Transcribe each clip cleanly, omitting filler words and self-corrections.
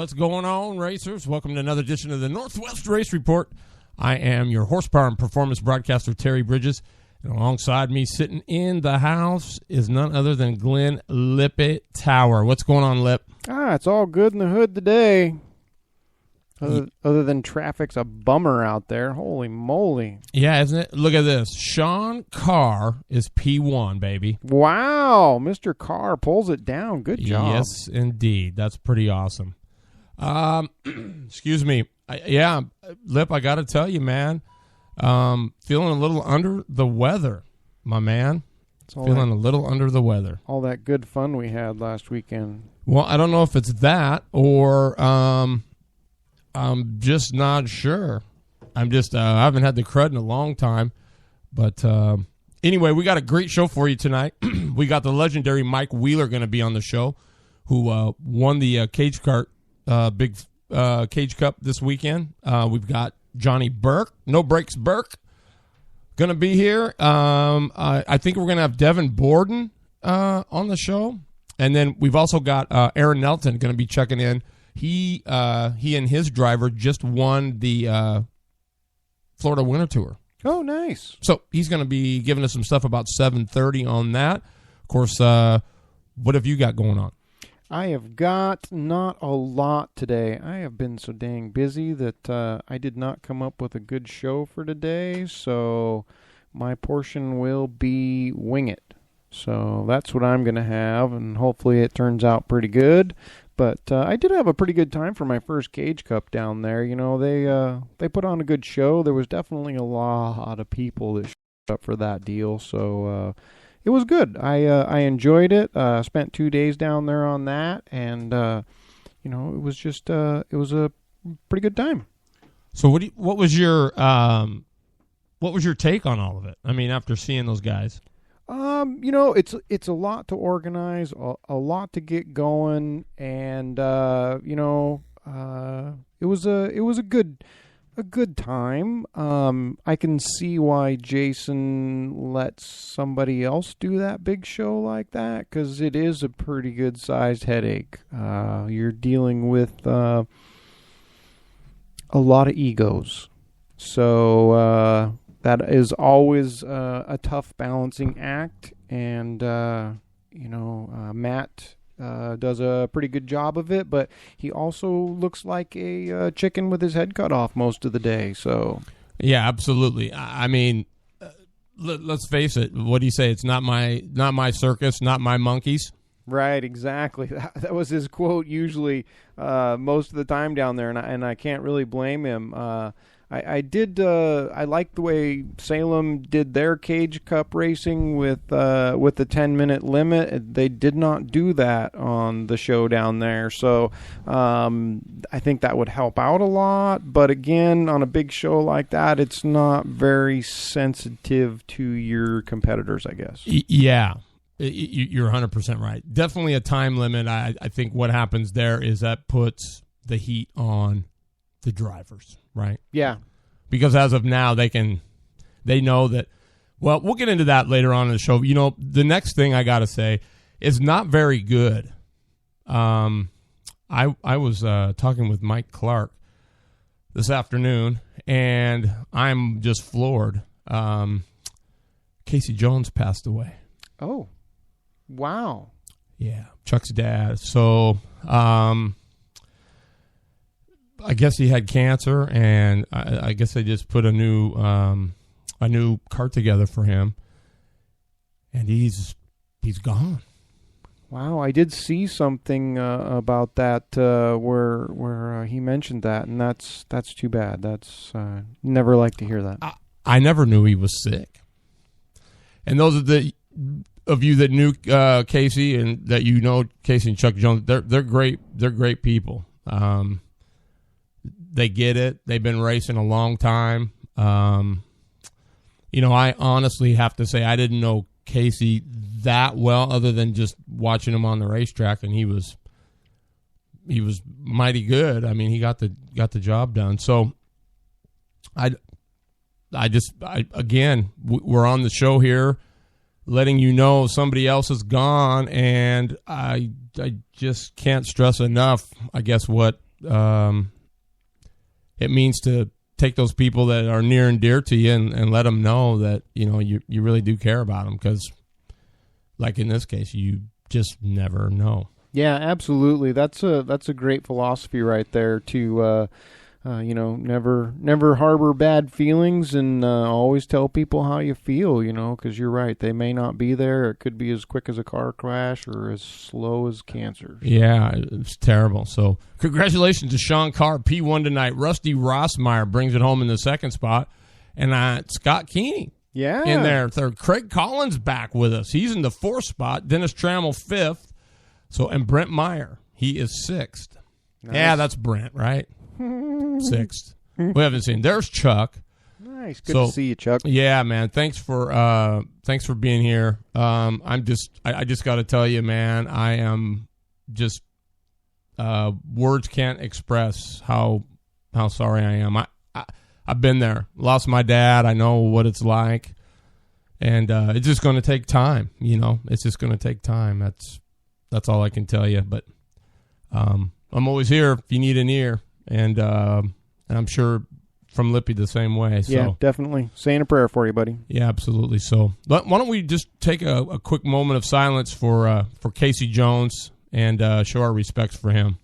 What's going on, racers? Welcome to another edition of the Northwest Race Report. I am your horsepower and performance broadcaster, Terry Bridges, and alongside me sitting in the house is none other than Glenn Lippy Tower. What's going on, Lip? It's all good in the hood today. Other than traffic's a bummer out there. Holy moly. Yeah, isn't it? Look at this. Sean Carr is P1, baby. Wow. Mr. Carr pulls it down. Good job. Yes, indeed. That's pretty awesome. Excuse me. Lip, I got to tell you, man, feeling a little under the weather, my man. Feeling a little under the weather. All that good fun we had last weekend. Well, I don't know if it's that or I'm just not sure. I haven't had the crud in a long time. But anyway, we got a great show for you tonight. We got the legendary Mike Wheeler going to be on the show, who won the Cage Cup this weekend. We've got Johnny Burke, No Brakes Burke, going to be here. I think we're going to have Devin Borden on the show. And then we've also got Aaron Neliton going to be checking in. He and his driver just won the Florida Winter Tour. Oh, nice. So he's going to be giving us some stuff about 7:30 on that. Of course, what have you got going on? I have got not a lot today. I have been so dang busy that I did not come up with a good show for today, so my portion will be wing it. So that's what I'm going to have, and hopefully it turns out pretty good. But I did have a pretty good time for my first Cage Cup down there. You know, they put on a good show. There was definitely a lot of people that showed up for that deal, so it was good. I enjoyed it. Spent 2 days down there on that, and it was just it was a pretty good time. So what was your take on all of it? I mean, after seeing those guys. It's a lot to organize, a lot to get going, and it was a good time. I can see why Jason lets somebody else do that big show like that, because it is a pretty good sized headache. You're dealing with a lot of egos, so that is always a tough balancing act, and Matt does a pretty good job of it, but he also looks like a chicken with his head cut off most of the day. So yeah, absolutely. I mean, let's face it. What do you say? It's not my circus, not my monkeys. Right, exactly. That was his quote usually most of the time down there, and I can't really blame him. I liked the way Salem did their Cage Cup racing with the 10-minute limit. They did not do that on the show down there, so I think that would help out a lot. But again, on a big show like that, it's not very sensitive to your competitors, I guess. Yeah. You're 100% right. Definitely a time limit. I think what happens there is that puts the heat on the drivers, right? Yeah. Because as of now, they know that, well, we'll get into that later on in the show. You know, the next thing I got to say is not very good. I was talking with Mike Clark this afternoon, and I'm just floored. Casey Jones passed away. Oh, wow. Yeah, Chuck's dad. So, I guess he had cancer, and I guess they just put a new cart together for him, and he's gone. Wow, I did see something about that where he mentioned that, and that's too bad. That's never like to hear that. I never knew he was sick, and those of you that knew Casey and that you know Casey and Chuck Jones, they're great. They're great people. They get it. They've been racing a long time. I honestly have to say I didn't know Casey that well other than just watching him on the racetrack, and he was mighty good. I mean, he got the job done. So again, we're on the show here letting you know somebody else is gone, and I just can't stress enough, I guess, what it means to take those people that are near and dear to you and let them know that, you really do care about them, because like in this case, you just never know. Yeah, absolutely. That's a great philosophy right there to, never harbor bad feelings, and always tell people how you feel, because you're right. They may not be there. It could be as quick as a car crash or as slow as cancer. Yeah, it's terrible. So congratulations to Sean Carr, P1 tonight. Rusty Rossmeyer brings it home in the second spot. And Scott Keeney in there third. Craig Collins back with us. He's in the fourth spot. Dennis Trammell fifth. And Brent Meyer, he is sixth. Nice. Yeah, that's Brent, right? Sixth. We haven't seen. There's Chuck. Nice. Good to see you, Chuck. Yeah, man. Thanks for being here. I just got to tell you, man, I am just words can't express how sorry I am. I've been there. Lost my dad. I know what it's like. And it's just going to take time, It's just going to take time. That's all I can tell you. But I'm always here if you need an ear. And I'm sure from Lippy the same way. So. Yeah, definitely. Saying a prayer for you, buddy. Yeah, absolutely. So why don't we just take a quick moment of silence for Casey Jones and show our respects for him.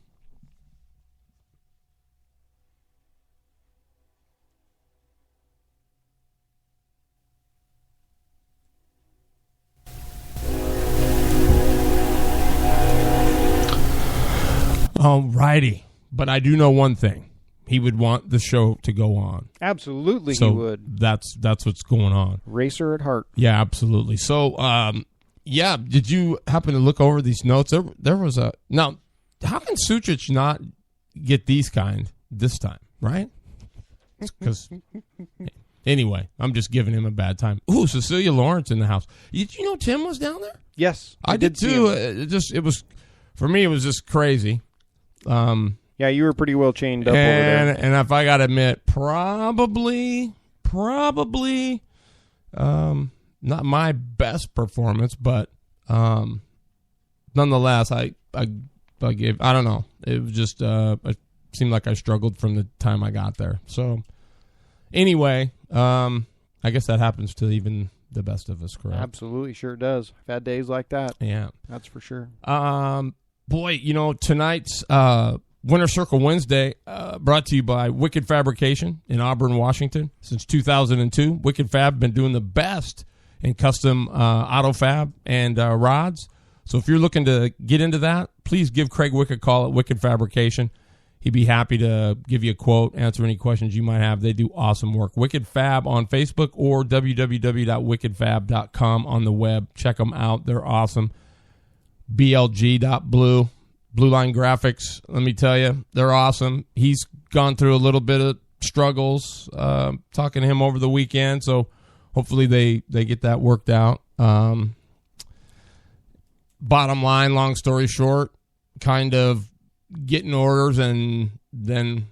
All righty. But I do know one thing. He would want the show to go on. Absolutely, so he would. That's what's going on. Racer at heart. Yeah, absolutely. So, did you happen to look over these notes? There was a... Now, how can Suchich not get these kind this time, right? Because... Anyway, I'm just giving him a bad time. Ooh, Cecilia Lawrence in the house. Did you know Tim was down there? Yes. I did too. It was... For me, it was just crazy. Yeah, you were pretty well chained up over there. And if I got to admit, probably, not my best performance, but nonetheless, I gave. I don't know. It was just it seemed like I struggled from the time I got there. So anyway, I guess that happens to even the best of us, correct? Absolutely, sure does. I've had days like that. Yeah, that's for sure. Boy, tonight's Winter Circle Wednesday brought to you by Wicked Fabrication in Auburn, Washington. Since 2002, Wicked Fab been doing the best in custom auto fab and rods. So if you're looking to get into that, please give Craig Wick a call at Wicked Fabrication. He'd be happy to give you a quote, answer any questions you might have. They do awesome work. Wicked Fab on Facebook or www.wickedfab.com on the web. Check them out. They're awesome. BLG.blue. Blue Line Graphics, let me tell you, they're awesome. He's gone through a little bit of struggles, talking to him over the weekend, so hopefully they get that worked out. Bottom line, long story short, kind of getting orders and then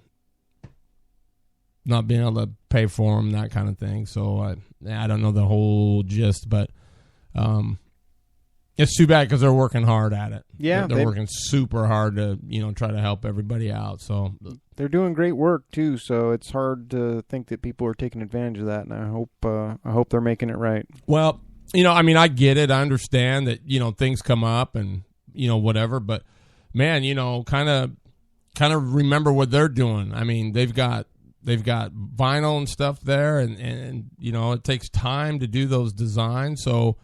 not being able to pay for them, that kind of thing. So I don't know the whole gist, but it's too bad because they're working hard at it. Yeah, they're working super hard to try to help everybody out. So they're doing great work too. So it's hard to think that people are taking advantage of that, and I hope they're making it right. Well, I get it. I understand that things come up and whatever, but man, kind of remember what they're doing. I mean, they've got vinyl and stuff there, and it takes time to do those designs. So.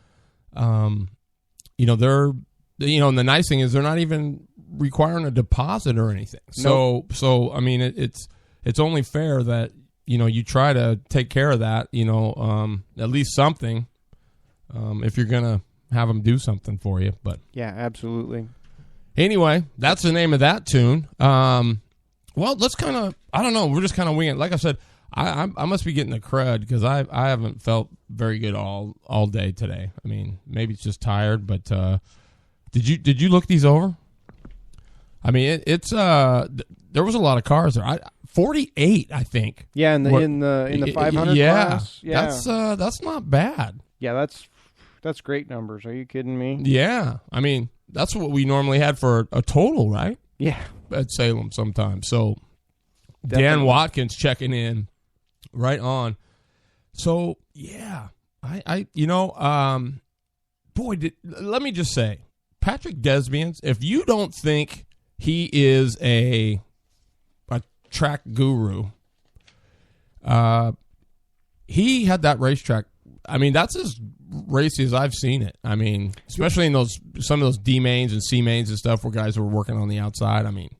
They're, and the nice thing is they're not even requiring a deposit or anything. Nope. So I mean, it's only fair that, you try to take care of that, at least something, if you're going to have them do something for you. But yeah, absolutely. Anyway, that's the name of that tune. Well, let's kind of, I don't know. We're just kind of winging it. Like I said, I must be getting the crud because I haven't felt very good all day today. I mean, maybe it's just tired, but did you look these over? I mean, it's there was a lot of cars there. 48, I think. Yeah, in the 500 class. Yeah, that's not bad. Yeah, that's great numbers. Are you kidding me? Yeah, I mean that's what we normally had for a total, right? at Salem sometimes. So Definitely. Dan Watkins checking in right on. So yeah, let me just say, Patrick Desbians, if you don't think he is a track guru, he had that racetrack. I mean, that's as racy as I've seen it. I mean, especially in some of those D mains and C mains and stuff where guys were working on the outside. I mean,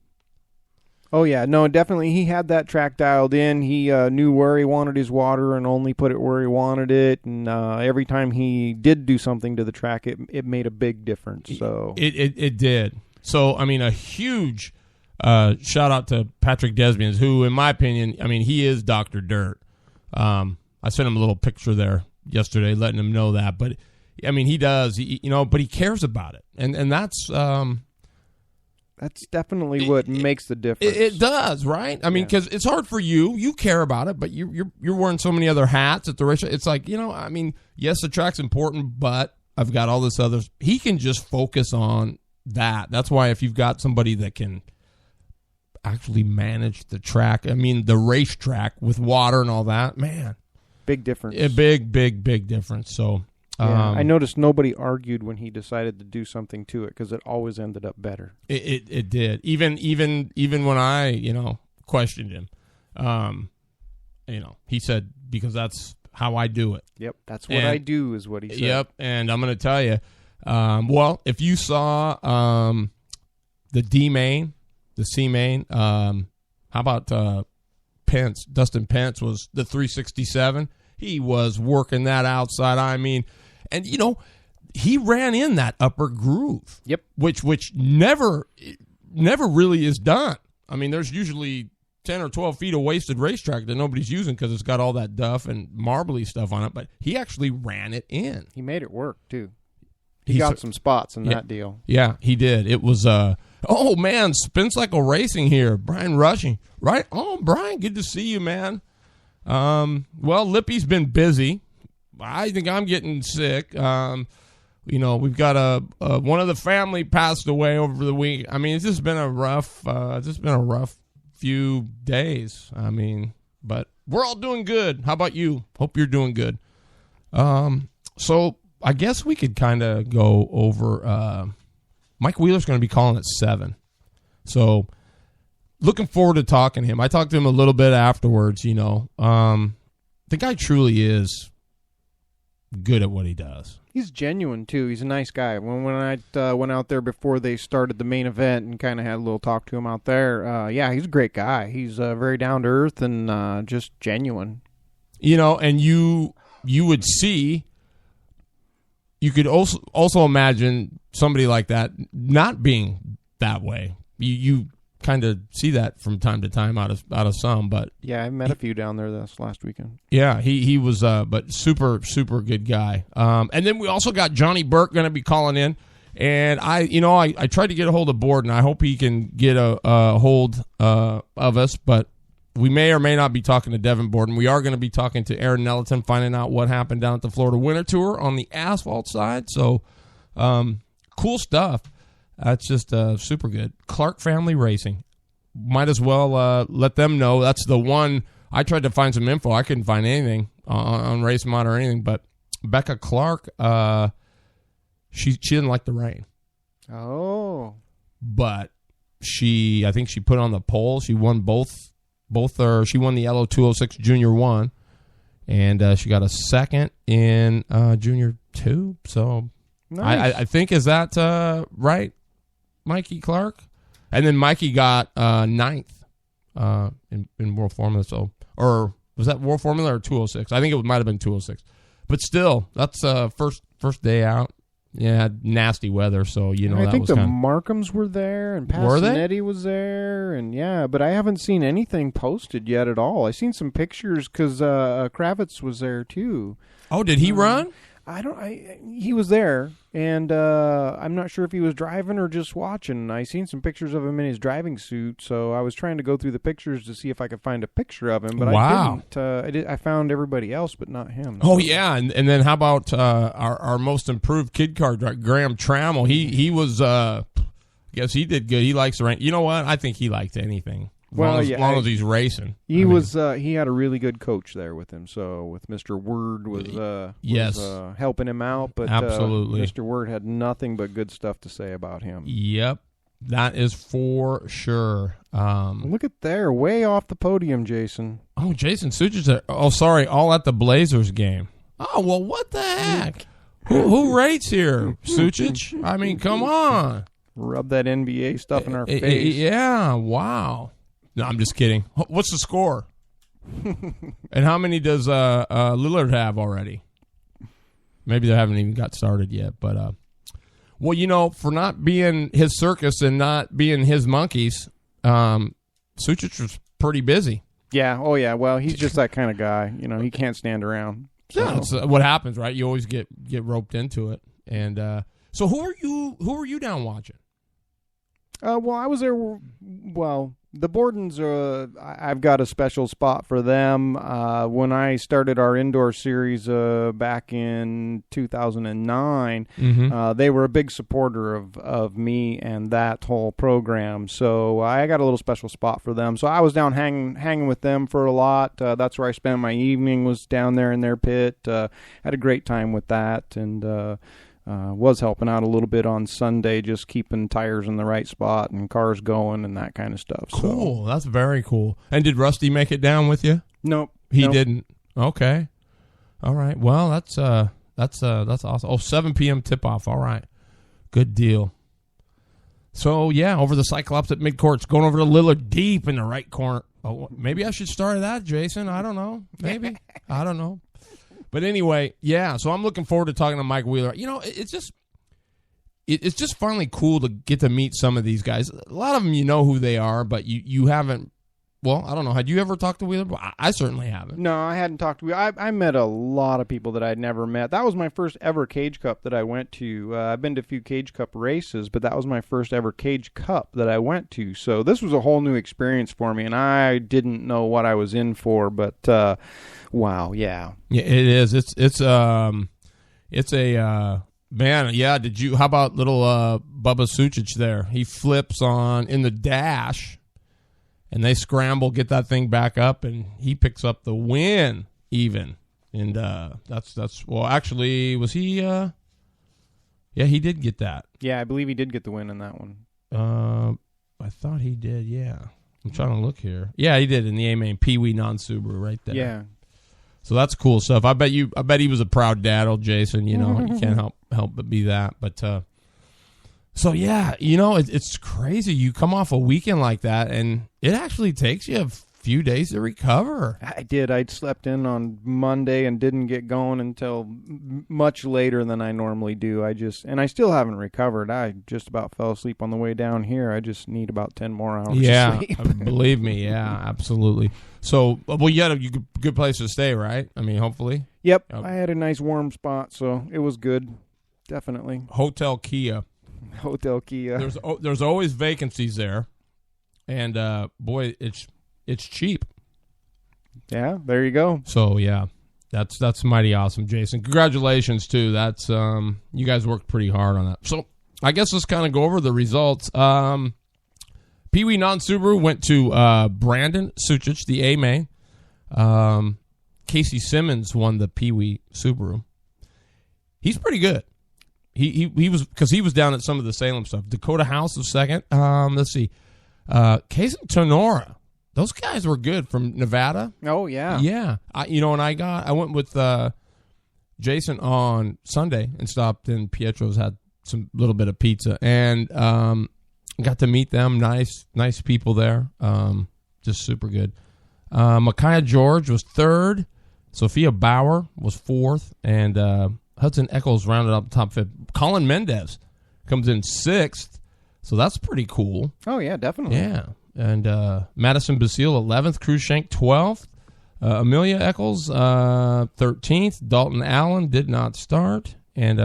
oh yeah, no, definitely he had that track dialed in. He knew where he wanted his water and only put it where he wanted it. And every time he did do something to the track, it made a big difference. So it did. So I mean, a huge shout out to Patrick Desbians, who, in my opinion, I mean, he is Dr. Dirt. I sent him a little picture there yesterday, letting him know that. But I mean, he does, but he cares about it, and that's definitely what makes the difference. It does, right? I mean, because it's hard for you. You care about it, but you're wearing so many other hats at the race. It's like, I mean, yes, the track's important, but I've got all this other. He can just focus on that. That's why if you've got somebody that can actually manage the track, I mean, the racetrack with water and all that, man. Big difference. A big difference. So I noticed nobody argued when he decided to do something to it because it always ended up better. It did. Even when I questioned him, he said, because that's how I do it. Yep, that's what I do is what he said. Yep, and I'm going to tell you, well, if you saw the D main, the C main, how about Pence? Dustin Pence was the 367. He was working that outside. I mean, and he ran in that upper groove. Yep. Which never really is done. I mean, there's usually 10 or 12 feet of wasted racetrack that nobody's using because it's got all that duff and marbly stuff on it. But he actually ran it in. He made it work too. He got some spots in that deal. Yeah, he did. It was oh man, spin cycle racing here. Brian Rushing. Right on, Brian. Good to see you, man. Well, Lippy's been busy. I think I'm getting sick. We've got one of the family passed away over the week. I mean, it's just been a rough few days. I mean, but we're all doing good. How about you? Hope you're doing good. So I guess we could kind of go over. Mike Wheeler's going to be calling at 7. So looking forward to talking to him. I talked to him a little bit afterwards, The guy truly is good at what he does. He's genuine, too. He's a nice guy. When I went out there before they started the main event and kind of had a little talk to him out there, he's a great guy. He's very down-to-earth and just genuine. And you would see, you could also imagine somebody like that not being that way. You kind of see that from time to time out of some, but yeah, I met a few down there this last weekend. Yeah, he was, but super good guy. And then we also got Johnny Burke going to be calling in, and I tried to get a hold of Borden. I hope he can get a hold of us, but we may or may not be talking to Devin Borden. We are going to be talking to Aaron Neliton, finding out what happened down at the Florida Winter Tour on the asphalt side. So, cool stuff. That's just super good. Clark Family Racing. Might as well let them know. That's the one. I tried to find some info. I couldn't find anything on Race Mod or anything. But Becca Clark, she didn't like the rain. Oh. But I think she put on the pole. She won both. She won the LO 206 Junior 1. And she got a second in Junior 2. So nice. I think, is that right, Mikey Clark? And then Mikey got 9th in World Formula. So, or was that World Formula or 206? I think it might have been 206. But still, that's first day out. Yeah, nasty weather. So I think the Markhams were there, and Passanetti was there, and but I haven't seen anything posted yet at all. I seen some pictures because Kravitz was there too. Oh, did he run? He was there, and I'm not sure if he was driving or just watching. I seen some pictures of him in his driving suit, so I was trying to go through the pictures to see if I could find a picture of him, but wow. I didn't. I found everybody else, but not him. Oh yeah, and then how about our most improved kid car driver, Graham Trammell? He was Guess he did good. He likes the rain. You know what? I think he liked anything. As long as he's racing. He he had a really good coach there with him. So with Mr. Word was helping him out, but absolutely, Mr. Word had nothing but good stuff to say about him. Yep, that is for sure. Look at there, way off the podium, Jason. Oh, Jason Suchich there. Oh, sorry, all at the Blazers game. Oh, well, what the heck? Who rates here, Suchich? I mean, come on. Rub that NBA stuff in our face. Yeah, wow. No, I'm just kidding. What's the score? And how many does Lillard have already? Maybe they haven't even got started yet. But, well, you know, for not being his circus and not being his monkeys, Suchich was pretty busy. Yeah. Oh, yeah. Well, he's just that kind of guy. You know, he can't stand around. So. Yeah, it's what happens, right? You always get roped into it. And so who are you down watching? Well, I was there. Well, the Bordens, I've got a special spot for them. When I started our indoor series back in 2009, they were a big supporter of me and that whole program. So I got a little special spot for them. So I was down hanging with them for a lot. That's where I spent my evening, was down there in their pit. Had a great time with that, and was helping out a little bit on Sunday, just keeping tires in the right spot and cars going and that kind of stuff. Cool. That's very cool. And did Rusty make it down with you? Nope. He didn't. Okay. All right. Well, that's awesome. Oh, 7 p.m. tip-off. All right. Good deal. So, yeah, over the Cyclops at midcourts, going over to Lillard deep in the right corner. Oh, maybe I should start that, Jason. I don't know. Maybe. I don't know. But anyway, yeah, so I'm looking forward to talking to Mike Wheeler. You know, it's just finally cool to get to meet some of these guys. A lot of them you know who they are, but you haven't. Well, I don't know. Had you ever talked to Wheeler? I certainly haven't. No, I hadn't talked to Wheeler. I met a lot of people that I'd never met. That was my first ever Cage Cup that I went to. I've been to a few Cage Cup races, but that was my first ever Cage Cup that I went to. So this was a whole new experience for me, and I didn't know what I was in for, but wow, yeah. Yeah, it is. It's a man, yeah, how about little Bubba Suchich there? He flips on in the dash. And they scramble, get that thing back up, and he picks up the win even. And that's well, actually, was he? Yeah, he did get that. Yeah, I believe he did get the win in that one. I thought he did. Yeah, I'm trying to look here. Yeah, he did in the A-Main Pee Wee non-Subaru right there. Yeah. So that's cool stuff. I bet he was a proud dad, old Jason. You know, you can't help but be that. But so yeah, you know, it's crazy. You come off a weekend like that, and it actually takes you a few days to recover. I did. I'd slept in on Monday and didn't get going until much later than I normally do. And I still haven't recovered. I just about fell asleep on the way down here. I just need about 10 more hours of sleep. Believe me. Yeah, absolutely. So, well, you had a good place to stay, right? I mean, hopefully. Yep. I had a nice warm spot, so it was good. Definitely. Hotel Kia. There's always vacancies there, and boy, it's cheap. Yeah, there you go. So yeah, that's mighty awesome, Jason. Congratulations too. That's you guys worked pretty hard on that. So I guess let's kind of go over the results. Pee Wee non-Subaru went to Brandon Suchich, the A-Main. Casey Simmons won the Pee Wee Subaru. He's pretty good. He was, because he was down at some of the Salem stuff. Dakota House was second. Let's see. Case and Tenora. Those guys were good from Nevada. Oh, yeah. Yeah. I went with Jason on Sunday and stopped in Pietro's, had some little bit of pizza, and got to meet them. Nice people there. Just super good. Micaiah George was third. Sophia Bauer was fourth. And Hudson Eccles rounded up the top fifth. Colin Mendez comes in sixth. So that's pretty cool. Oh, yeah, definitely. Yeah. And Madison Basile, 11th. Cruikshank, 12th. Amelia Eccles, 13th. Dalton Allen did not start. And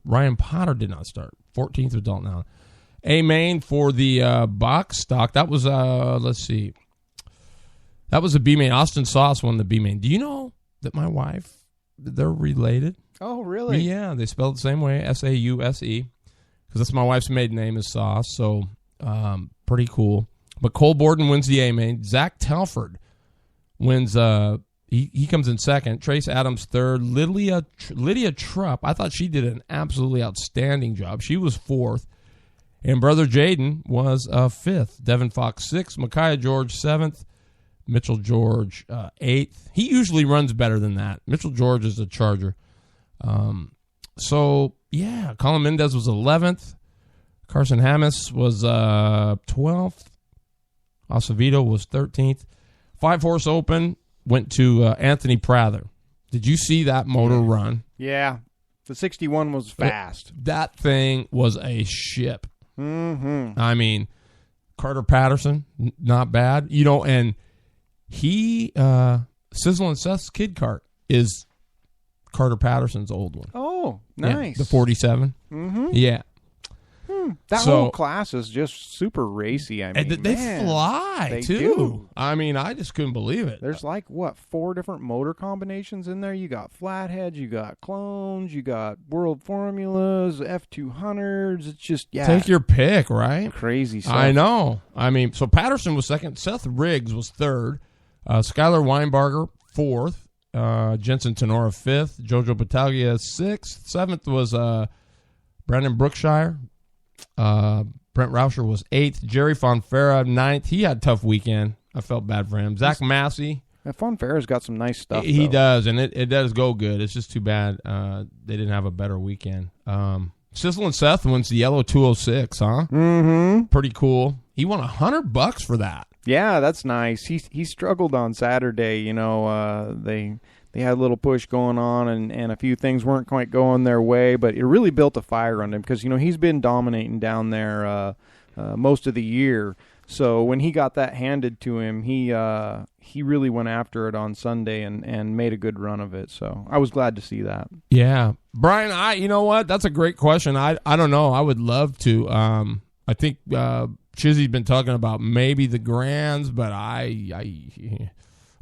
Ryan Potter did not start. 14th with Dalton Allen. A-Main for the box stock. That was, let's see. That was a B-Main. Austin Sauce won the B-Main. Do you know that my wife, they're related? Oh, really? Yeah, they spell it the same way, S-A-U-S-E. because that's my wife's maiden name is Sauce. So pretty cool. But Cole Borden wins the A main. Zach Telford wins. He comes in second. Trace Adams third. Lydia Trupp. I thought she did an absolutely outstanding job. She was fourth. And Brother Jaden was fifth. Devin Fox sixth. Micaiah George seventh. Mitchell George eighth. He usually runs better than that. Mitchell George is a Charger. Colin Mendez was 11th. Carson Hammis was 12th. Acevedo was 13th. 5-horse open went to Anthony Prather. Did you see that motor run? Yeah. The 61 was fast. That thing was a ship. Mm-hmm. I mean, Carter Patterson, not bad. And he, Sizzle and Seth's kid cart is Carter Patterson's old one. Oh, nice. Yeah, the 47. Mm-hmm. Yeah. That whole class is just super racy. I mean, they fly, too. Do. I mean, I just couldn't believe it. There's 4 different motor combinations in there. You got flatheads, you got clones, you got world formulas, F200s. It's just, take your pick, right? Crazy stuff. I know. I mean, so Patterson was second. Seth Riggs was third. Skylar Weinbarger, fourth. Jensen Tenora, fifth. Jojo Battaglia, sixth. Seventh was Brandon Brookshire. Brent Rauscher was 8th. Jerry Fonfera, 9th. He had a tough weekend. I felt bad for him. Zach Massey. Fonfera's got some nice stuff. He does, and it does go good. It's just too bad they didn't have a better weekend. Sizzle and Seth wins the yellow 206, huh? Mm-hmm. Pretty cool. He won $100 for that. Yeah, that's nice. He struggled on Saturday. They had a little push going on, and a few things weren't quite going their way, but it really built a fire under him because, he's been dominating down there most of the year. So when he got that handed to him, he really went after it on Sunday and made a good run of it. So I was glad to see that. Yeah. Brian, you know what? That's a great question. I don't know. I would love to. I think Chizzy's been talking about maybe the Grands, but I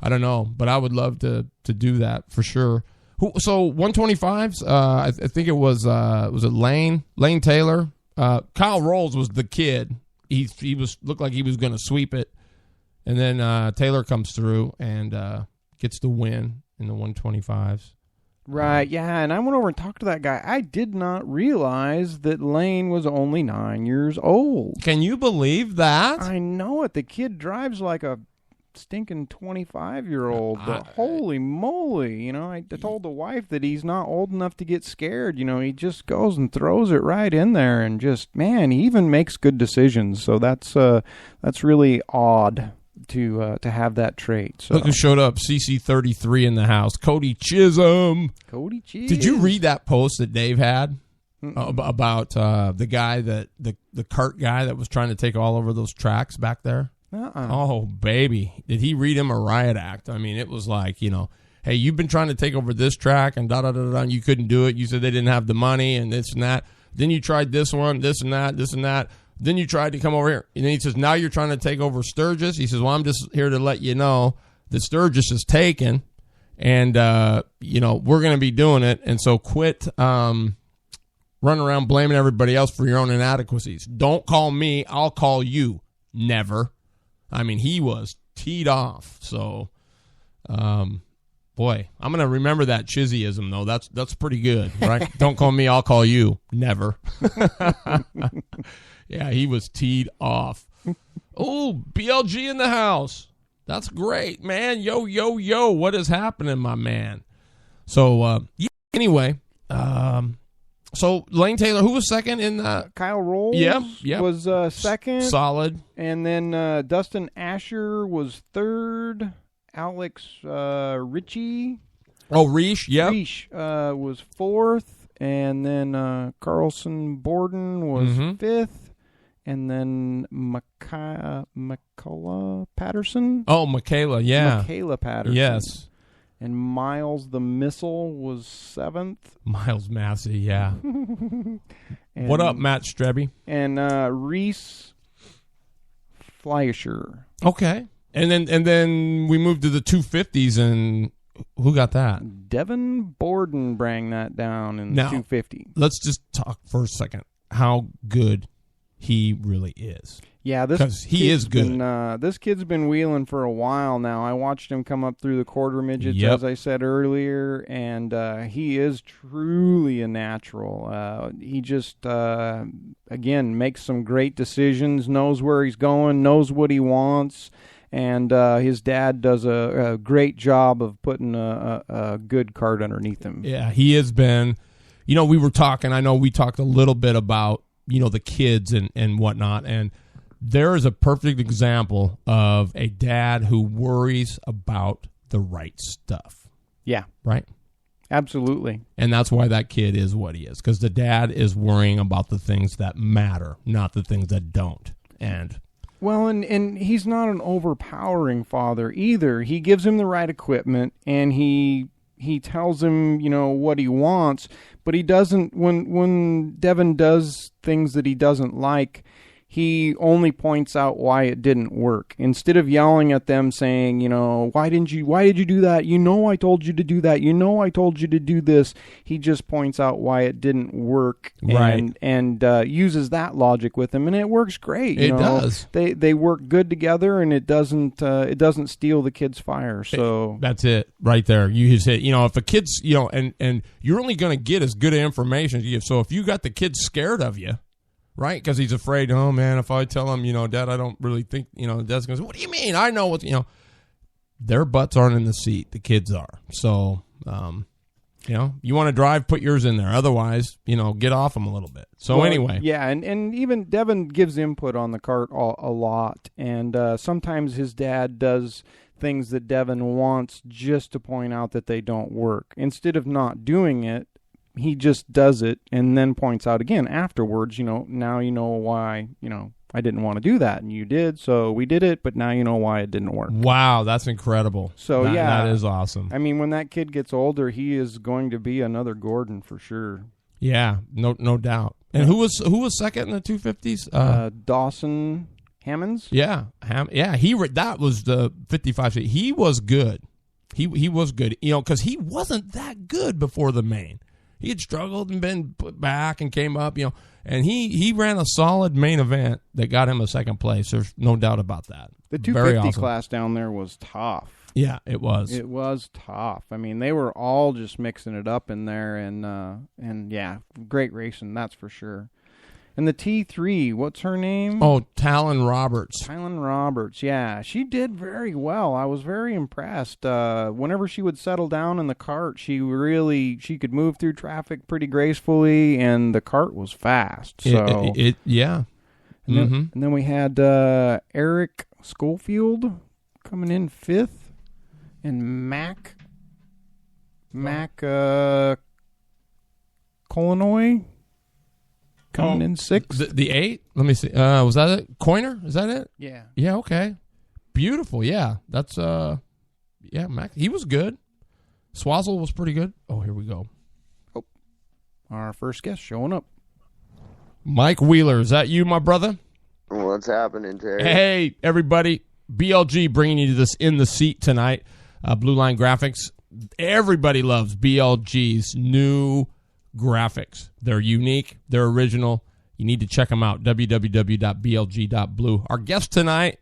don't know, but I would love to do that for sure. So 125s, I think it was it Lane Taylor? Kyle Rolls was the kid. He looked like he was going to sweep it, and then Taylor comes through and gets the win in the 125s. Right, yeah, and I went over and talked to that guy. I did not realize that Lane was only 9 years old. Can you believe that? I know it. The kid drives like a stinking 25-year-old, but holy moly, I told the wife that he's not old enough to get scared. He just goes and throws it right in there, and just, man, he even makes good decisions. So that's really odd to have that trait. So. Look who showed up, CC33 in the house, Cody Chisholm. Did you read that post that Dave had about the guy the cart guy that was trying to take all over those tracks back there? Oh, baby. Did he read him a riot act? I mean, it was like, hey, you've been trying to take over this track and da-da-da-da, and you couldn't do it. You said they didn't have the money and this and that. Then you tried this one, this and that, this and that. Then you tried to come over here. And then he says, now you're trying to take over Sturgis. He says, well, I'm just here to let you know that Sturgis is taken, and, we're going to be doing it. And so quit running around blaming everybody else for your own inadequacies. Don't call me. I'll call you. Never. I mean, he was teed off. So, boy, I'm going to remember that Chizzyism, though. That's pretty good, right? Don't call me, I'll call you. Never. Yeah, he was teed off. Oh, BLG in the house. That's great, man. Yo, yo, yo. What is happening, my man? So, anyway, so Lane Taylor, who was second in the... Kyle Rolls was second. Solid. And then Dustin Asher was third. Alex Ritchie. Oh, Reish, yeah. Reish was fourth. And then Carlson Borden was fifth. And then Michaela Patterson. Oh, Michaela, yeah. Michaela Patterson. Yes. And Miles the Missile was seventh. Miles Massey, yeah. What up, Matt Strebe? And Reese Fleischer. Okay. And then we moved to the 250s, and who got that? Devin Borden bring that down in the 250. Let's just talk for a second. how good he really is. Yeah, because he is good. This kid's been wheeling for a while now. I watched him come up through the quarter midgets, as I said earlier, and he is truly a natural. He just, again, makes some great decisions, knows where he's going, knows what he wants, and his dad does a great job of putting a good cart underneath him. Yeah, he has been. We were talking, I know we talked a little bit about, the kids and whatnot, and there is a perfect example of a dad who worries about the right stuff. Yeah. Right? Absolutely. And that's why that kid is what he is, because the dad is worrying about the things that matter, not the things that don't. And he's not an overpowering father either. He gives him the right equipment, and he tells him, what he wants, but he doesn't, when Devin does things that he doesn't like, he only points out why it didn't work. Instead of yelling at them saying, why did you do that? I told you to do that. I told you to do this. He just points out why it didn't work, right, and uses that logic with him, and it works great. It does. They work good together, and it doesn't steal the kid's fire. So that's it right there. You just hit, if a kid's, and you're only going to get as good information as you give. So if you got the kid scared of you, right? Because he's afraid, oh, man, if I tell him, Dad, I don't really think, Dad's going to say, what do you mean? I know what, their butts aren't in the seat. The kids are. So, you want to drive, put yours in there. Otherwise, get off them a little bit. So anyway. Yeah, and even Devin gives input on the cart a lot. And sometimes his dad does things that Devin wants just to point out that they don't work. Instead of not doing it, he just does it and then points out again afterwards, now you know why, I didn't want to do that, and you did, so we did it, but now you know why it didn't work. Wow, that's incredible. So that is awesome. I mean, when that kid gets older, he is going to be another Gordon for sure. Yeah, no doubt. And who was second in the 250s? Dawson Hammonds. Yeah, that was the 55. He was good. He was good. Because he wasn't that good before the main. He had struggled and been put back and came up, and he ran a solid main event that got him a second place. There's no doubt about that. The 250 class down there was tough. Yeah, it was. It was tough. I mean, they were all just mixing it up in there, and yeah, great racing, that's for sure. And the T3, what's her name? Oh, Talon Roberts. Talon Roberts, yeah. She did very well. I was very impressed. Whenever she would settle down in the cart, she could move through traffic pretty gracefully, and the cart was fast. So yeah. And then we had Eric Schofield coming in fifth, and Mac Colonoy coming in sixth. The 8? Let me see. Was that it? Coiner? Is that it? Yeah. Yeah, okay. Beautiful, yeah. That's, Mac. He was good. Swazzle was pretty good. Oh, here we go. Oh, our first guest showing up. Mike Wheeler, is that you, my brother? What's happening, Terry? Hey, everybody. BLG bringing you this in the seat tonight. Blue Line Graphics. Everybody loves BLG's new graphics. They're unique. They're original. You need to check them out. www.blg.blue. Our guest tonight,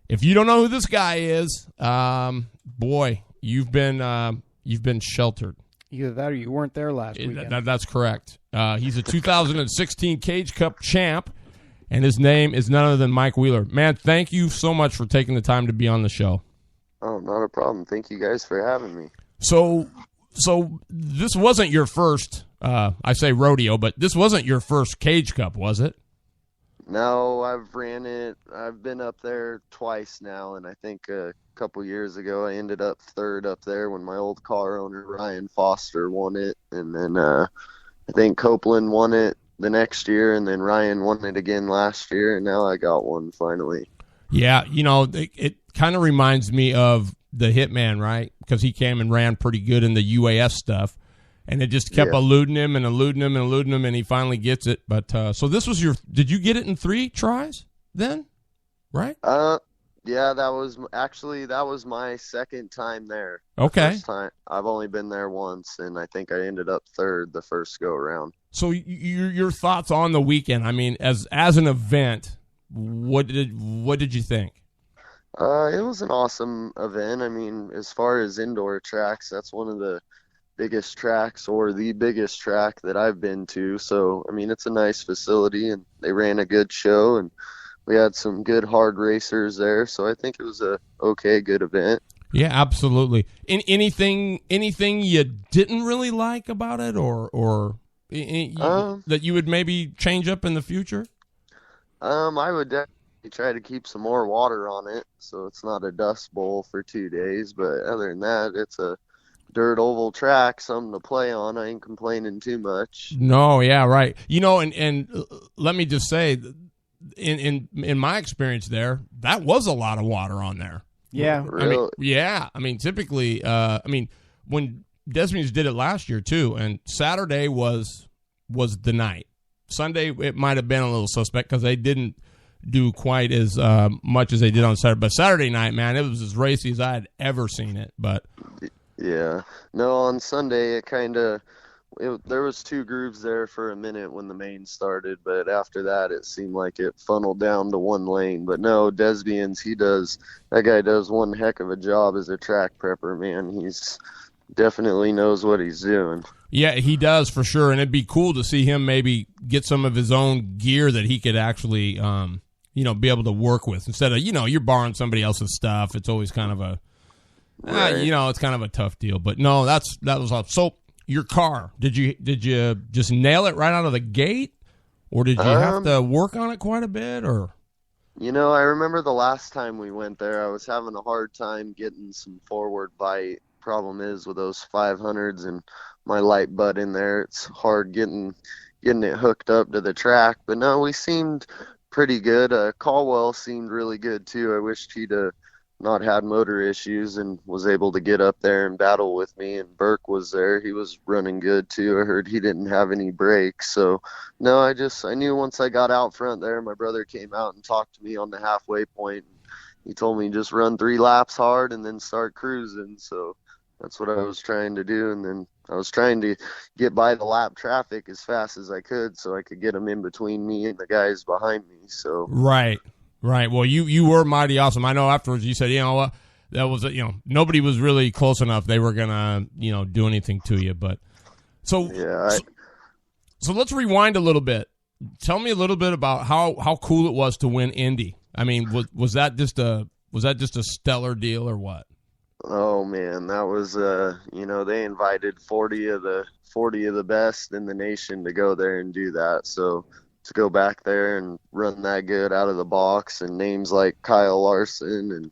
if you don't know who this guy is, boy, you've been sheltered. Either that or you weren't there last weekend. That's correct. He's a 2016 Cage Cup champ, and his name is none other than Mike Wheeler. Man, thank you so much for taking the time to be on the show. Oh, not a problem. Thank you guys for having me. So this wasn't your first, I say rodeo, but this wasn't your first Cage Cup, was it? No, I've ran it. I've been up there twice now, and I think a couple years ago I ended up third up there when my old car owner, Ryan Foster, won it. And then I think Copeland won it the next year, and then Ryan won it again last year, and now I got one finally. Yeah, it kind of reminds me of the Hitman, right? Because he came and ran pretty good in the UAS stuff, and it just kept eluding him, and he finally gets it. But so this was did you get it in 3 tries then, right? Yeah, that was my second time there. Okay. First time. I've only been there once, and I think I ended up third the first go around. So your thoughts on the weekend? I mean, as an event, what did you think? It was an awesome event. I mean, as far as indoor tracks, that's one of the biggest tracks or the biggest track that I've been to. So, I mean, it's a nice facility, and they ran a good show, and we had some good hard racers there. So I think it was a good event. Yeah, absolutely. Anything you didn't really like about it, or that you would maybe change up in the future? I would definitely try to keep some more water on it, so it's not a dust bowl for 2 days. But other than that, it's a dirt oval track, something to play on. I ain't complaining too much. No, yeah, right. You know, and let me just say, in my experience there, that was a lot of water on there. Yeah. Really? I mean, typically, when Desmond's did it last year too, and Saturday was the night. Sunday it might have been a little suspect because they didn't do quite as much as they did on Saturday. But Saturday night, man, it was as racy as I had ever seen it. But Yeah. No, on Sunday there was 2 grooves there for a minute when the main started, but after that it seemed like it funneled down to 1 lane. But no, Desbians, that guy does one heck of a job as a track prepper, man. He's definitely knows what he's doing. yeah, he does for sure, and it'd be cool to see him maybe get some of his own gear that he could actually, be able to work with instead of, you're borrowing somebody else's stuff. It's always kind of a, Right. it's kind of a tough deal. But no, that was awesome. So your car, did you just nail it right out of the gate, or did you have to work on it quite a bit, or? I remember the last time we went there, I was having a hard time getting some forward bite. Problem is with those 500s and my light butt in there, it's hard getting it hooked up to the track. But no, we seemed pretty good. Caldwell seemed really good too. I wished he'd not had motor issues and was able to get up there and battle with me. And Burke was there. He was running good too. I heard he didn't have any brakes. So no, I knew once I got out front there, my brother came out and talked to me on the halfway point. He told me just run 3 laps hard and then start cruising. So that's what I was trying to do. And then I was trying to get by the lap traffic as fast as I could so I could get them in between me and the guys behind me. So Right. Well, you were mighty awesome. I know afterwards you said, what, that was, nobody was really close enough. They were going to, do anything to you. But so, yeah, so let's rewind a little bit. Tell me a little bit about how cool it was to win Indy. I mean, was that just a stellar deal or what? Oh man, that was they invited 40 of the best in the nation to go there and do that. So to go back there and run that good out of the box, and names like Kyle Larson and